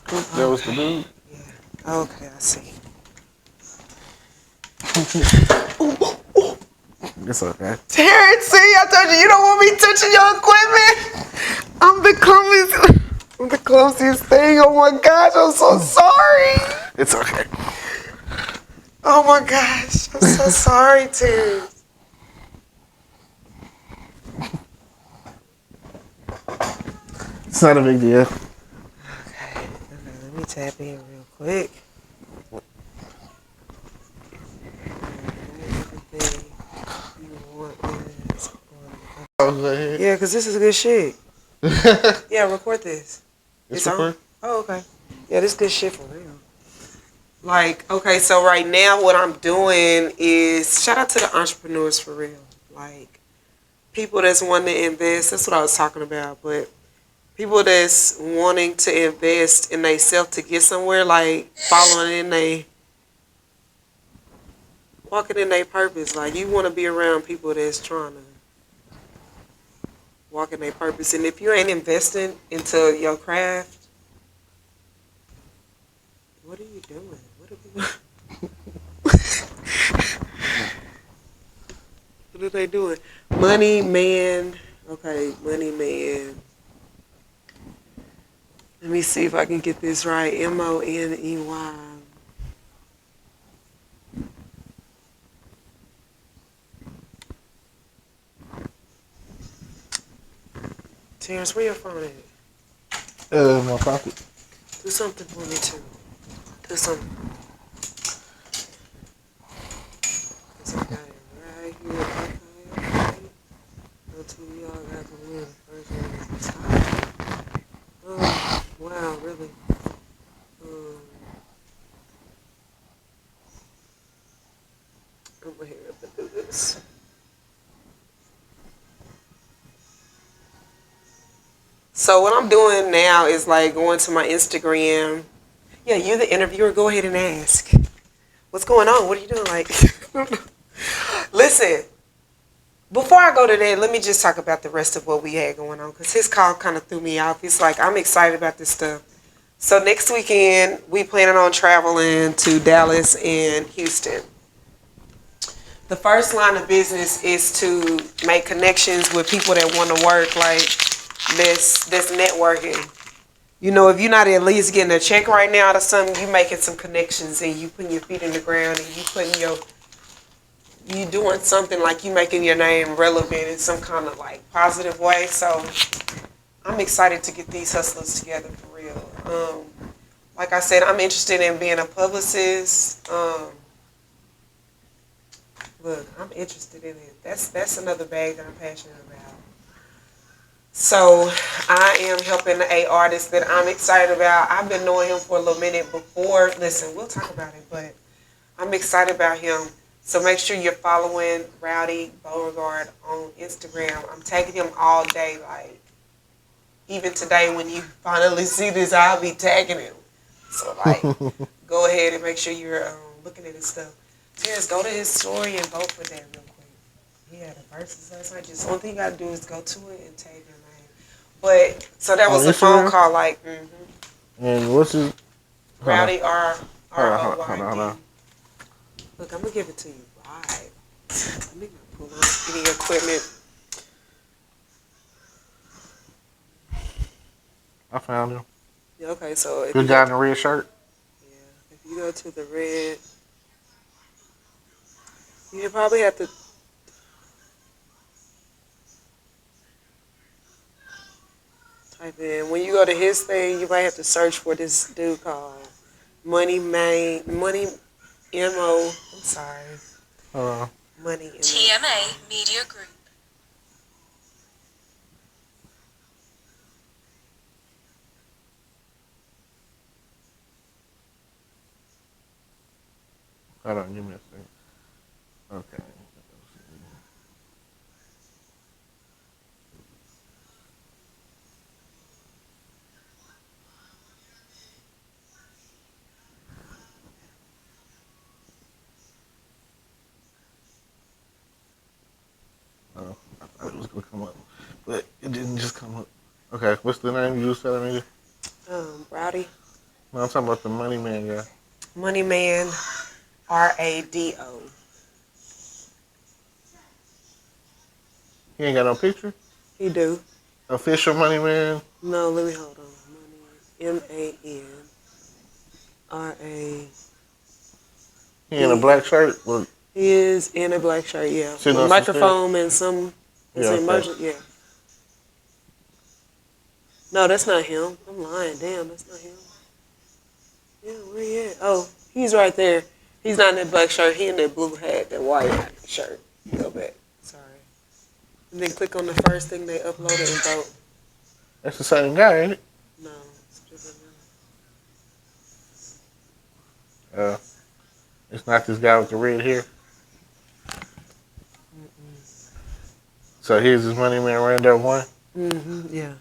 about? That was the dude. Yeah. Okay, I see. It's okay. Terrence, see, I told you don't want me touching your equipment. I'm the clumsiest thing. Oh my gosh, I'm so sorry. It's okay. Oh my gosh, I'm so sorry, Terrence. It's not a big deal. Okay, let me tap in real quick. Everything you want is on. Yeah, because this is good shit. Yeah, record this. It's on? recorded? Oh, okay. Yeah, this good shit for real. Like, okay, so right now what I'm doing is shout out to the entrepreneurs for real. Like, people that's wanting to invest, that's what I was talking about, but people that's wanting to invest in themselves to get somewhere, like walking in their purpose. Like, you want to be around people that's trying to walk in their purpose. And if you ain't investing into your craft, what are you doing? What are they doing? Money Man. Okay, Money Man. Let me see if I can get this right. Money. Terrence, where your phone at? My pocket. Do something for me too. Do something. 'Cause I got it right here. Okay. Go to y'all got the win. First one is the top. Oh, wow, really? Over here to do this. So what I'm doing now is like going to my Instagram. Yeah, you're the interviewer. Go ahead and ask. What's going on? What are you doing? Like, listen. Before I go to that, let me just talk about the rest of what we had going on because his call kind of threw me off. It's like I'm excited about this stuff. So next weekend we planning on traveling to Dallas and Houston. The first line of business is to make connections with people that want to work, like this networking. You know, if you're not at least getting a check right now or something, you making some connections and you putting your feet in the ground and you doing something like you making your name relevant in some kind of like positive way. So I'm excited to get these hustlers together for real. Like I said, I'm interested in being a publicist. Look, I'm interested in it. That's another bag that I'm passionate about. So I am helping a artist that I'm excited about. I've been knowing him for a little minute before. Listen, we'll talk about it, but I'm excited about him. So make sure you're following Rowdy Beauregard on Instagram. I'm tagging him all day. Like, even today when you finally see this, I'll be tagging him. So, like, go ahead and make sure you're looking at his stuff. Terrence, go to his story and vote for that real quick. He had a versus last night. Just one thing you got to do is go to it and tag your name. But, so that was On a phone Instagram? call, like, And what's his? Rowdy R. Hold on, R-O-Y-D. hold on. Look, I'm going to give it to you live. Let me pull up any equipment. I found him. Yeah, okay, so if Good you guy go, in the red shirt. yeah, if you go to the red, you probably have to type in. When you go to his thing, you might have to search for this dude called Money M-O. I'm sorry. Money M-O. TMA Media Group. Hold on, give me a second. Okay. Oh, I thought it was gonna come up, but it didn't just come up. Okay, what's the name you was telling me? Rowdy. No, I'm talking about the Money Man guy. Money Man R-A-D-O. He ain't got no picture. He do. Official Money Man. No, let me hold on. Money M-A-N-R-A. He in a black shirt. Look, He is in a black shirt, yeah. Sitting With a on some microphone and some. It's Yeah, an okay. emergency, yeah. No, that's not him. I'm lying. Damn, that's not him. Yeah, where he at? Oh, he's right there. He's not in that black shirt. He in that blue hat, that white shirt. Go back. Sorry. And then click on the first thing they uploaded and vote. that's the same guy, ain't it? No, it's different It's not this guy with the red hair. So here's his Money Man Randall one. Yeah.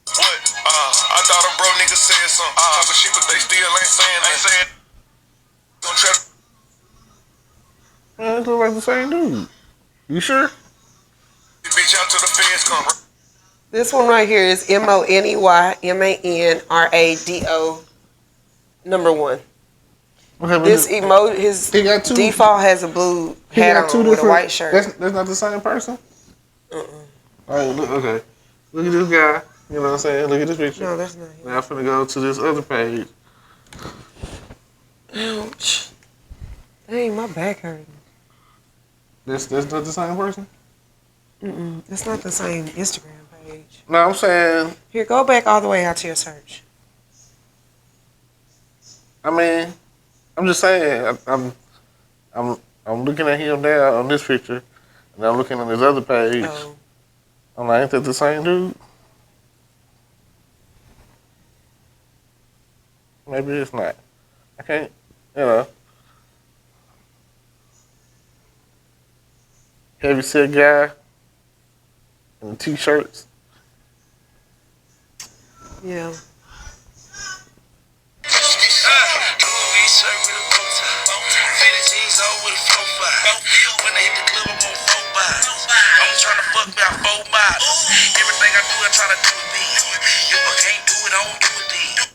What? I thought a bro nigga said something. Talking shit, but they still ain't saying that. Gonna try to Man, this look like the same dude. You sure? bitch out till the feds come. This one right here is MONEYMANRADO #1. Okay, but This emoji, his He got two- default has a blue he hat got two on with a different. white shirt. That's not the same person. All right, look. Okay, look at this guy. You know what I'm saying? Look at this picture. No, that's not him. Now I'm finna go to this other page. Ouch. Dang, my back hurting. That's not the same person. That's not the same Instagram page. No, I'm saying. Here, go back all the way out to your search. I mean, I'm just saying. I'm looking at him now on this picture, and I'm looking on this other page. Oh, I'm like, ain't that the same dude? Maybe it's not. I can't, you know. Heavy set guy in the t-shirts. yeah. Everything I do, I try to do it big. If I can't do it, I don't do it then.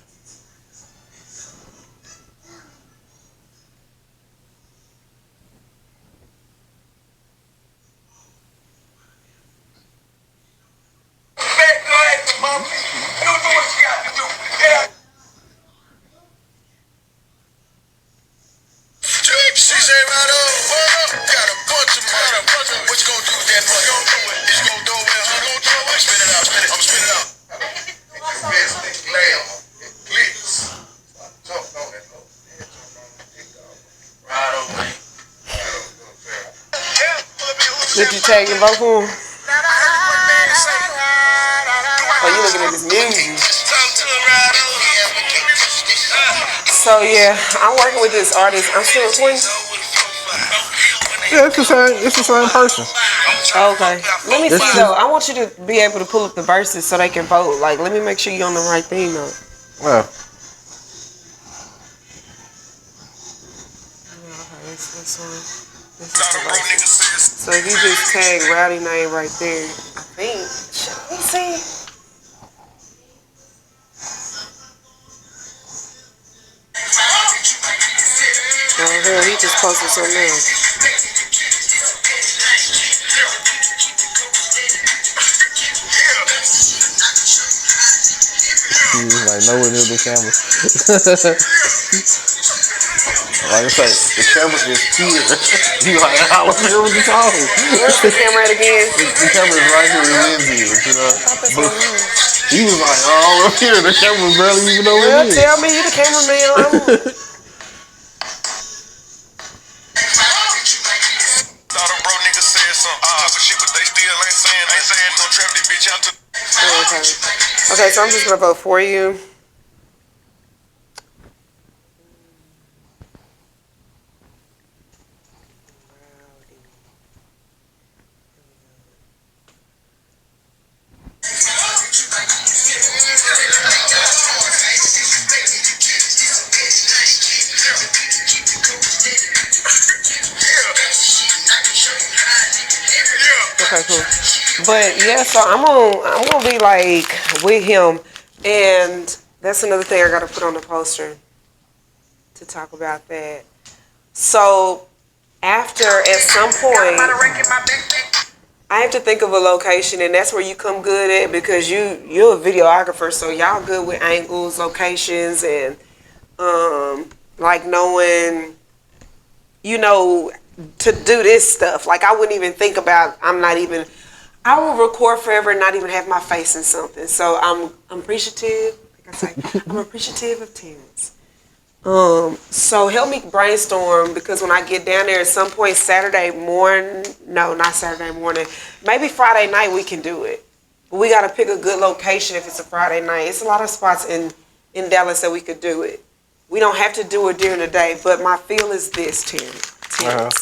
Got a bunch of money. What you gonna do with that money? You gonna throw it? I'm spin it out. I'm spin it out. Business, lamb, glitz. Jump on that hoe. Right over. Did you tag and vote for him? Oh, you looking at his music. So yeah, I'm working with this artist. I'm still recording. Yeah, it's the same. It's the same person. Okay. Let me It's see though. I want you to be able to pull up the verses so they can vote. Like, let me make sure you're on the right thing though. Well, Okay, this one. This is the verses. So if you just tag Rowdy name right there, I think. Let me see. Oh hell, he just posted something else. he was like nowhere near the camera. Like I say, the camera is here. He like, I was here with the phone. Where's the camera at again? The camera is right here in Lindsay, you know. But he was like, oh, up here. The camera was barely even over Well, here. tell me you the cameraman. Okay. Okay, so I'm just gonna vote for you. Okay, cool. But yeah, so I'm gonna be like with him, and that's another thing I gotta put on the poster to talk about that. So after at some point, I have to think of a location, and that's where you come good at because you're a videographer, so y'all good with angles, locations, and like knowing, you know, to do this stuff. Like I wouldn't even think about. I will record forever and not even have my face in something. So I'm appreciative. Like I say, I'm appreciative of Terrence. So help me brainstorm because when I get down there at some point Saturday morning, no, not Saturday morning, maybe Friday night we can do it. But we got to pick a good location if it's a Friday night. It's a lot of spots in Dallas that we could do it. We don't have to do it during the day, but my feel is this, Terrence.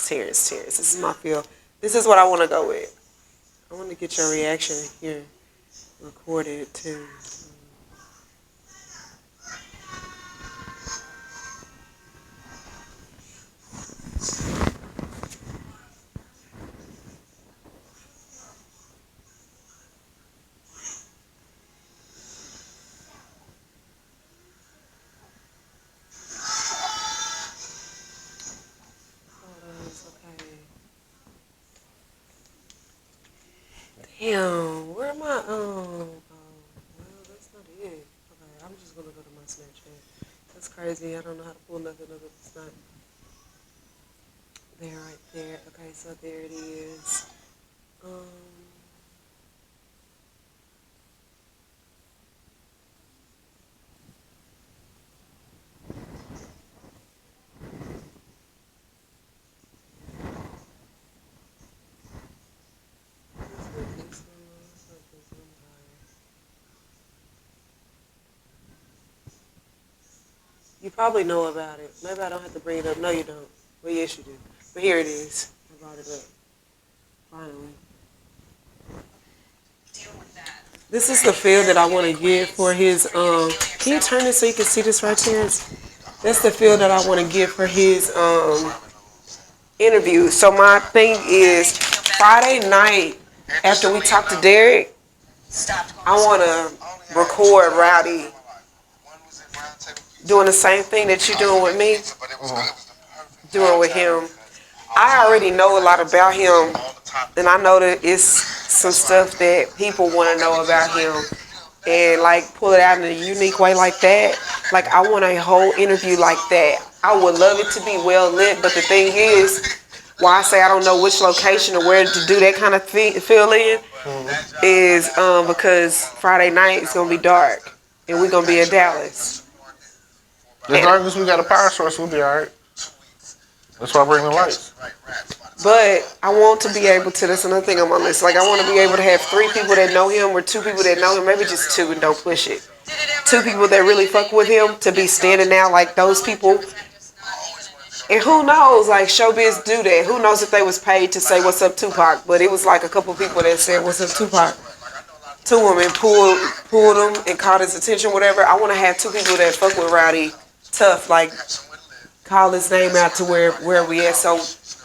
This is my feel. This is what I want to go with. I want to get your reaction here recorded too. Damn, where am I? Well, that's not it. Okay, I'm just gonna go to my Snapchat. That's crazy. I don't know how to pull nothing up if it's not there, right there. Okay, so there it is. You probably know about it. Maybe I don't have to bring it up. No, you don't. Well, yes, you do. But here it is. I brought it up. Finally. This is the feel that I want to give for his, can you turn it so you can see this right, Terrence? That's the feel that I want to give for his, interview. So my thing is, Friday night, after we talk to Derek, I want to record Rowdy doing the same thing that you're doing with me, doing with him. I already know a lot about him, and I know that it's some stuff that people want to know about him, and like pull it out in a unique way like that. Like I want a whole interview like that. I would love it to be well lit, but the thing is, why I say I don't know which location or where to do that kind of fill in is because Friday night is gonna be dark, and we're gonna be in Dallas. As long as we got a power source, we'll be alright. That's why I bring the lights. But I want to be able to, that's another thing on my list, like I want to be able to have 3 people that know him or 2 people that know him, maybe just 2 and don't push it. 2 people that really fuck with him to be standing out like those people And who knows, like showbiz do that. Who knows if they was paid to say what's up Tupac, but it was like a couple people that said what's up Tupac to him and pulled him and caught his attention, whatever. I want to have two people that fuck with Rowdy tough, like call his name out to where we at. So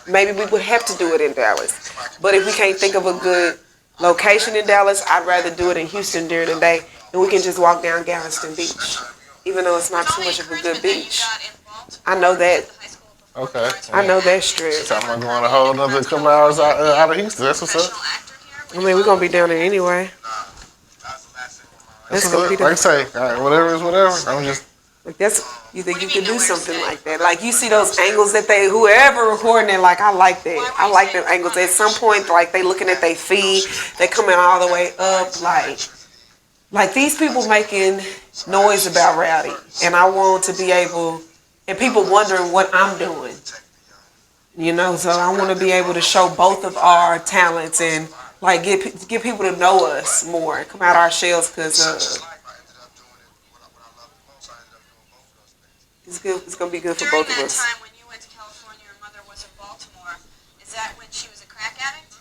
maybe we would have to do it in Dallas. But if we can't think of a good location in Dallas, I'd rather do it in Houston during the day, and we can just walk down Galveston Beach, even though it's not too much of a good beach. I know that. Okay. I know that strip. So I'm gonna go on a whole another couple hours out of Houston. That's what's up. I mean, we're gonna be down there anyway. That's That's gonna be what's up. Like I the, say, all right, whatever is whatever. I'm just. like that's. You think you could do something like that? Like you see those angles that they whoever recording it, like I like that. I like them angles. At some point, like they looking at their feet, they coming all the way up, like these people making noise about Rowdy, and I want to be able, and people wondering what I'm doing. You know, so I want to be able to show both of our talents and like get people to know us more, come out our shells, because it's good. It's gonna be good for both of us. During that time when you went to California, your mother was in Baltimore. Is that when she was a crack addict?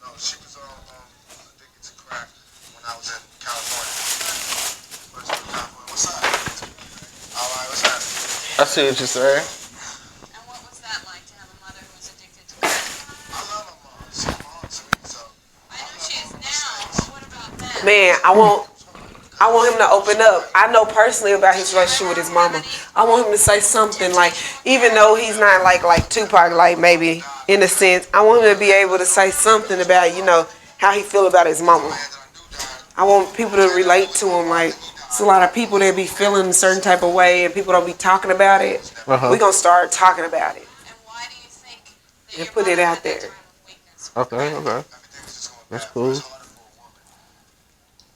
No, she was addicted to crack when I was in California. What's up? All right, what's happening? I see what you're saying. And what was that like to have a mother who was addicted to crack? I love my mom. She's my aunt, so I know she is now, but what about then? Man, I want him to open up. I know personally about his relationship with his mama. I want him to say something, like, even though he's not like Tupac, like maybe in a sense, I want him to be able to say something about, you know, how he feel about his mama. I want people to relate to him. Like, it's a lot of people that be feeling a certain type of way and people don't be talking about it. Uh-huh. We gonna start talking about it And why do you think that and your put it mother out had that there. time of weakness? Okay. everything was just going That's bad. cool. It's harder for a woman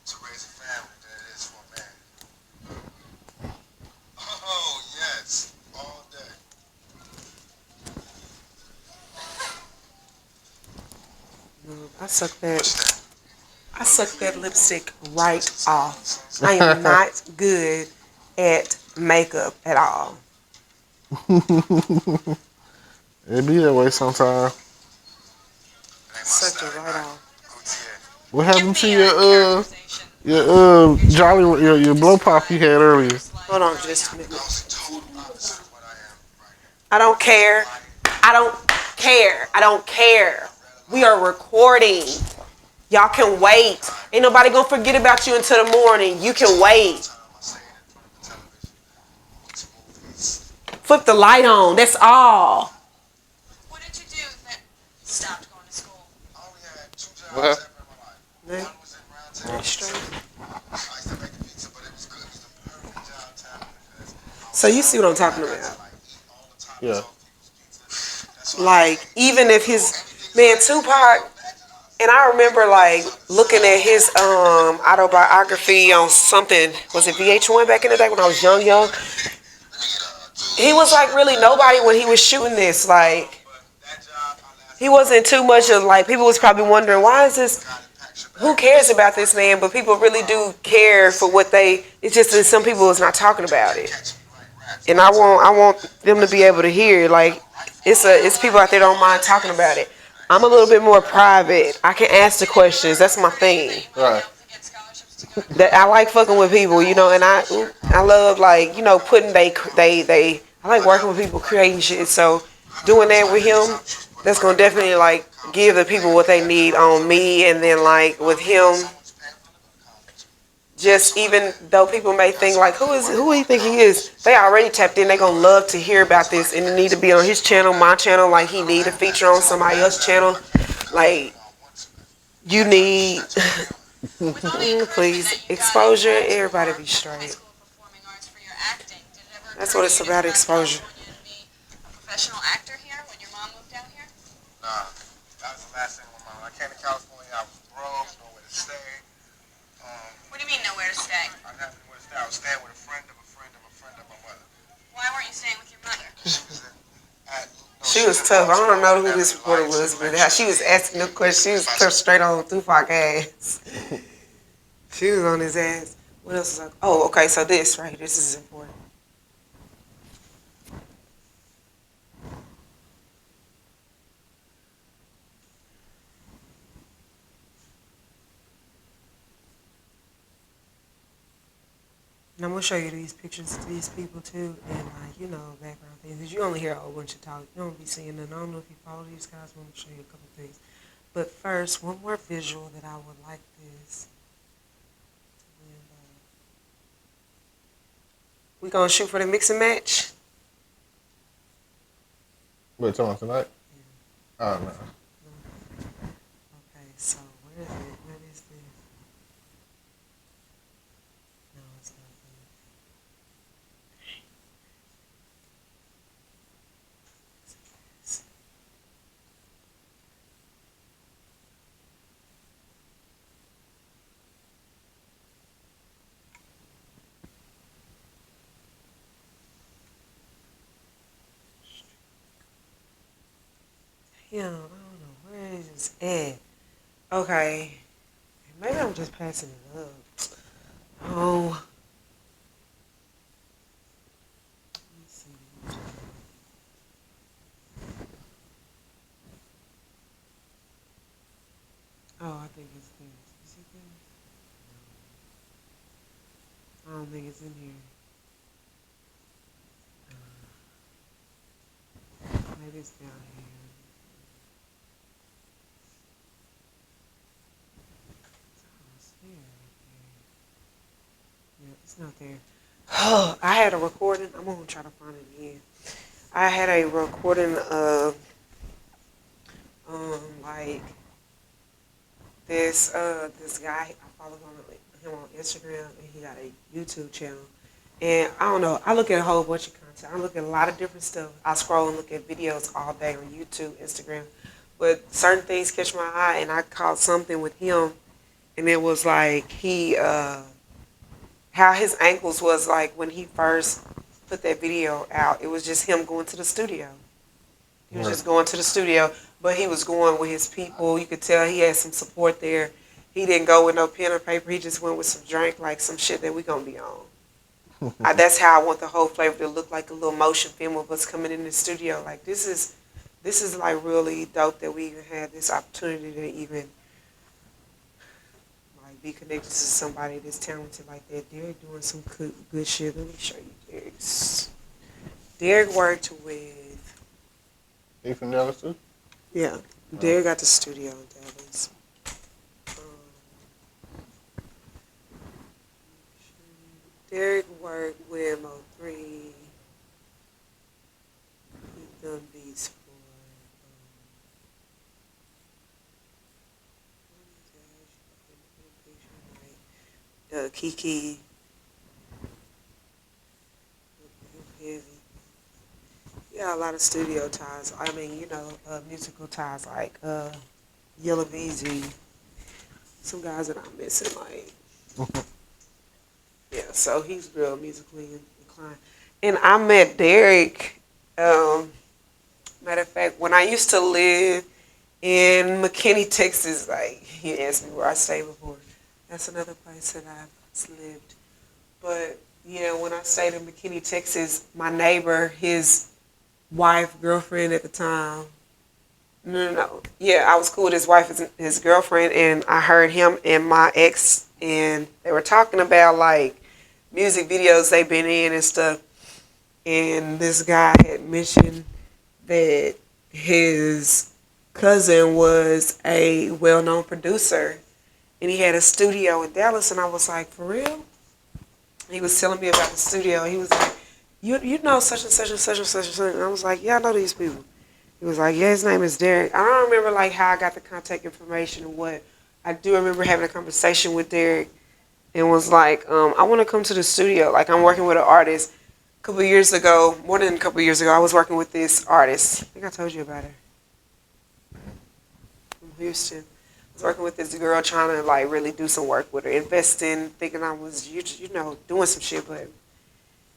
to raise a family than it is for a man. Oh, yes. All day. I suck that lipstick right off. I am not good at makeup at all. It be that way sometimes. Suck it right off. What happened to Give me a your characterization. Jolly your blow pop you had earlier? Hold on just a minute. I was the total opposite of what I am right now. I don't care. I don't care. I don't care. We are recording. Y'all can wait. Ain't nobody gonna forget about you until the morning. You can wait. I say it in front of the television. Watch movies. Flip the light on. That's all. What did you do that stopped going to school? I only had 2 jobs What? ever in my life. Yeah. One was in Round Table. Straight. I used to make the pizza, but it was good. It was the perfect job to have because I So you see what I'm talking about. like eat all the time Yeah. off people's pizza. That's why Like, even if his man Tupac, and I remember like looking at his autobiography on something, was it VH1 back in the day when I was young? He was like really nobody when he was shooting this. Like, that job I lasted he wasn't too much of like, people was probably wondering, why is this, who cares about this man? But people really do care for what it's just that some people is not talking about it. And I want them to be able to hear, like, it's people out there don't mind talking about it. I'm a little bit more private. I can ask the questions. That's my thing. Right. To get scholarships to go to That I like fucking with people, you know, and I love like, you know, putting I like working with people, creating shit. So doing that with him, that's gonna definitely like give the people what they need on me, and then like with him, just even though people may think like, who do you think he is? They already tapped in. They gonna love to hear about this, and it need to be on his channel, my channel. Like he need a feature on somebody else's channel. Like you need, With all the please, encouragement that you got exposure. in Everybody be High straight. School of Performing Arts for your acting. Did it ever That's occur what it's to you about, to come to exposure. California to be a professional actor here when your mom moved down here? Nah, that was the last thing with my mom. I came to California, I was broke, nowhere to stay. What do you mean nowhere to stay? I didn't have anywhere to stay. I was staying with a friend of a friend of a friend of my mother. Why weren't you staying with your mother? She was She was tough. I don't know who this reporter was, but how she was asking the question, she was tough straight on Tupac ass. She was on his ass. What else is like? Oh, okay. So this is important. And I'm gonna show you these pictures of these people too, and background things. Cause you only hear a whole bunch of talk. You don't be seeing none. I don't know if you follow these guys. But I'm gonna show you a couple things. But first, one more visual that I would like this. We gonna shoot for the mix and match. Wait, talking about tonight? Oh no. Okay, so where is it? Where is this? No, it's not this. Yeah, I don't know where is this at. Okay, maybe I'm just passing it up. Oh, let me see. Oh, I think it's this. Is it this? No. I don't think it's in here. Maybe it's down here. It's there, right there. Yeah, it's not there. I had a recording. I'm gonna try to find it again. I had a recording of like this guy. I follow him on Instagram, and he got a YouTube channel. And I don't know. I look at a whole bunch of content. I look at a lot of different stuff. I scroll and look at videos all day on YouTube, Instagram. But certain things catch my eye, and I caught something with him, and it was like how his ankles was like when he first put that video out. It was just him going to the studio. He was just going to the studio, but he was going with his people. You could tell he had some support there. He didn't go with no pen or paper. He just went with some drink, like some shit that we gonna be on. That's how I want the whole flavor to look, like a little motion film of us coming in the studio. Like this is like really dope that we even had this opportunity to even like be connected to somebody that's talented like that. Derek doing some good shit. Let me show you Derek's. Derek worked with. He from Dallas too? Yeah, Derek got the studio in Dallas. Derek worked with Mo3. He done beats for Kiki. Yeah, a lot of studio ties. I mean, musical ties like Yellow Beezy. Some guys that I'm missing, like. Yeah, so he's real musically inclined. And I met Derek, matter of fact, when I used to live in McKinney, Texas, like, he asked me where I stayed before. That's another place that I've lived. But, yeah, when I stayed in McKinney, Texas, my neighbor, his wife, girlfriend at the time, no. Yeah, I was cool with his wife, his girlfriend, and I heard him and my ex, and they were talking about, like, music videos they've been in and stuff. And this guy had mentioned that his cousin was a well-known producer, and he had a studio in Dallas. And I was like, for real? He was telling me about the studio. He was like, you know such and such and such and such and such. And I was like, yeah, I know these people. He was like, yeah, his name is Derek. I don't remember like how I got the contact information or what. I do remember having a conversation with Derek and was like, I want to come to the studio. Like, I'm working with an artist. A couple years ago, more than a couple years ago, I was working with this artist. I think I told you about her. From Houston. I was working with this girl trying to, like, really do some work with her. Investing, thinking I was, doing some shit. But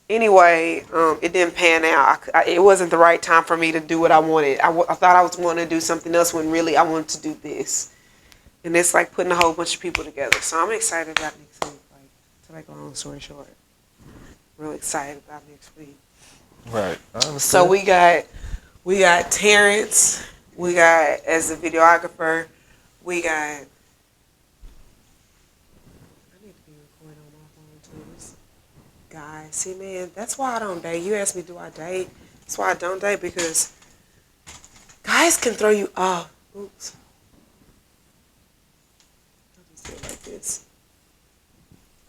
anyway, it didn't pan out. It wasn't the right time for me to do what I wanted. I thought I was wanting to do something else when really I wanted to do this. And it's like putting a whole bunch of people together. So I'm excited about next week. Like, to make a long story short, real excited about next week. Right. So we got Terrence. We got as the videographer. We got. I need to be recording on my phone too. guys. See, man, that's why I don't date. You asked me, do I date? That's why I don't date, because guys can throw you off. Oops. I'll just do it like this.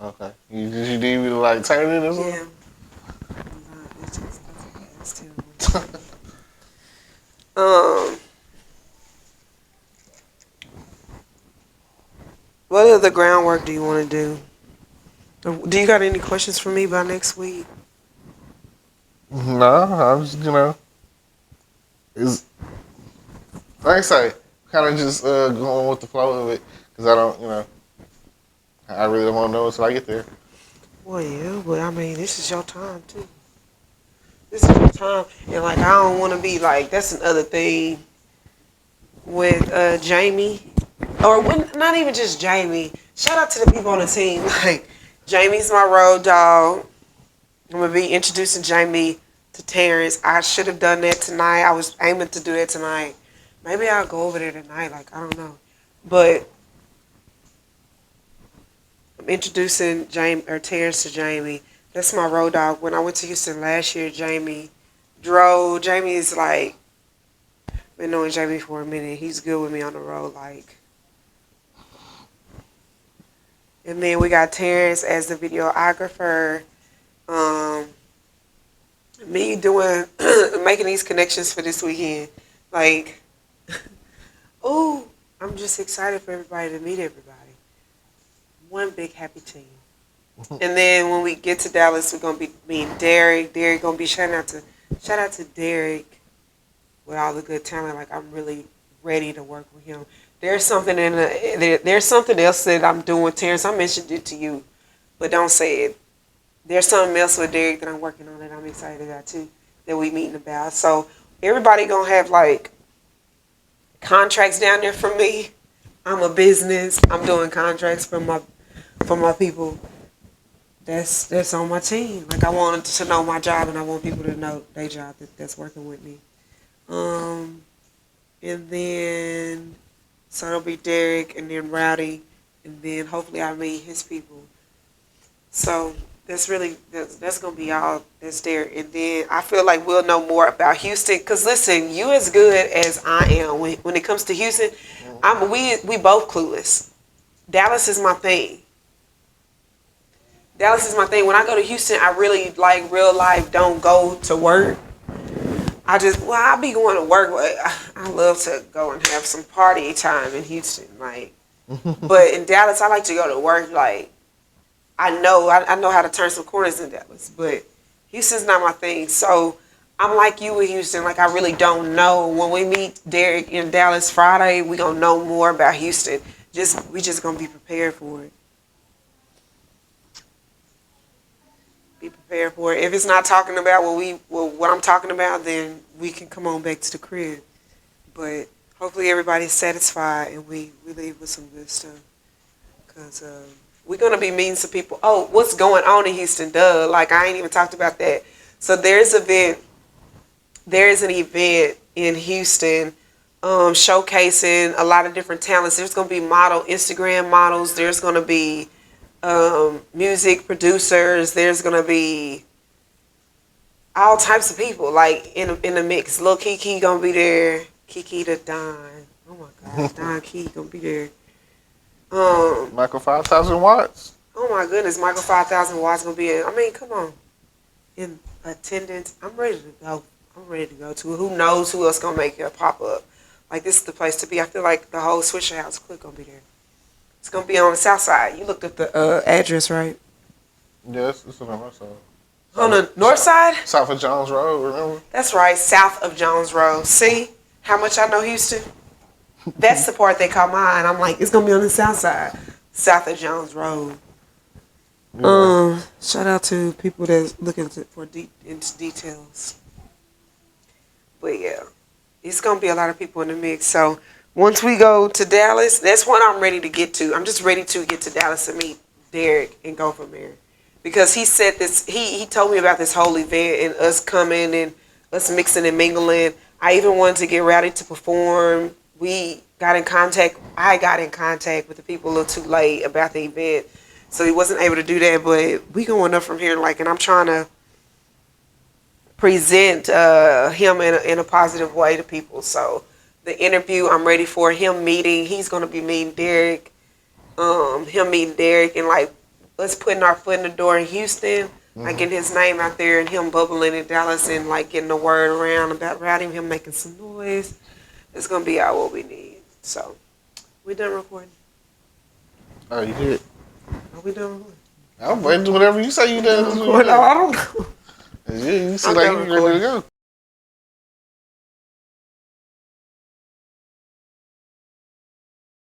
Okay. You need me to like turn it or something? Yeah. It's just, that's okay. That's terrible. What other groundwork do you want to do? Do you got any questions for me by next week? No, I'm just, it's like I say, kind of just going with the flow of it, because I don't, I really don't want to know until I get there. Well, yeah, but I mean, this is your time too. This is your time, and like I don't want to be like, that's another thing with Jamie, or when, not even just Jamie. Shout out to the people on the team. Like Jamie's my road dog. I'm gonna be introducing Jamie to Terrence. I should have done that tonight. I was aiming to do that tonight. Maybe I'll go over there tonight. Like I don't know, but I'm introducing Terrence to Jamie. That's my road dog. When I went to Houston last year, Jamie drove. Jamie is like, been knowing Jamie for a minute. He's good with me on the road, like. And then we got Terrence as the videographer. Me doing, making these connections for this weekend. Like, ooh, I'm just excited for everybody to meet everybody. One big happy team. And then when we get to Dallas, we're gonna be meeting Derek. Derek gonna be shout out to Derek with all the good talent. Like I'm really ready to work with him. There's something there's something else that I'm doing, Terrence. I mentioned it to you, but don't say it. There's something else with Derek that I'm working on that I'm excited about too, that we meeting about. So everybody gonna have like contracts down there for me. I'm a business. I'm doing contracts for my people. That's on my team. Like I wanted to know my job, and I want people to know their job that's working with me. And then so it'll be Derek, and then Rowdy, and then hopefully I meet his people. So that's gonna be all that's there. And then I feel like we'll know more about Houston. Cause listen, you as good as I am when it comes to Houston, we both clueless. Dallas is my thing. Dallas is my thing. When I go to Houston, I really like real life don't go to work. I'll be going to work, but I love to go and have some party time in Houston, like. But in Dallas, I like to go to work, like. I know how to turn some corners in Dallas, but Houston's not my thing. So I'm like you with Houston, like I really don't know. When we meet Derek in Dallas Friday, we gonna know more about Houston. We just gonna be prepared for it. Be prepared for it. If it's not talking about what I'm talking about, then we can come on back to the crib. But hopefully everybody's satisfied and we leave with some good stuff. Cause we're gonna be meeting some people. Oh, what's going on in Houston? Duh. Like I ain't even talked about that. So there's an event in Houston showcasing a lot of different talents. There's gonna be Instagram models. There's gonna be music producers. There's gonna be all types of people like in the mix. Lil Kiki gonna be there. Kiki the Don. Oh my gosh, Don Key gonna be there. Michael 5,000 watts. Oh my goodness, Michael 5,000 watts gonna be in. I mean, come on, in attendance. I'm ready to go. I'm ready to go to. Who knows who else gonna make it pop up? Like this is the place to be. I feel like the whole Swisher House clique gonna be there. It's gonna be on the south side. You looked at the address, right? Yes, it's on the north side. On the north side? South of Jones Road, remember? That's right, south of Jones Road. See how much I know Houston? That's the part they call mine. I'm like, it's gonna be on the south side, south of Jones Road. Yeah. Shout out to people that's looking into details. But yeah, it's gonna be a lot of people in the mix. So once we go to Dallas, that's what I'm ready to get to. I'm just ready to get to Dallas and meet Derek and go from there. Because he said this, he told me about this whole event and us coming and us mixing and mingling. I even wanted to get Rowdy to perform. I got in contact with the people a little too late about the event. So he wasn't able to do that, but we going up from here, like, and I'm trying to present him in a positive way to people. So the interview, I'm ready for him meeting. He's going to be meeting Derek. Him meeting Derek and like us putting our foot in the door in Houston, like getting his name out there and him bubbling in Dallas and like getting the word around about him making some noise. It's going to be all what we need. So we done recording. Oh, you did. Are we done recording? I'm ready to do whatever you say you done. I don't know. You seem I'm like done you ready to go.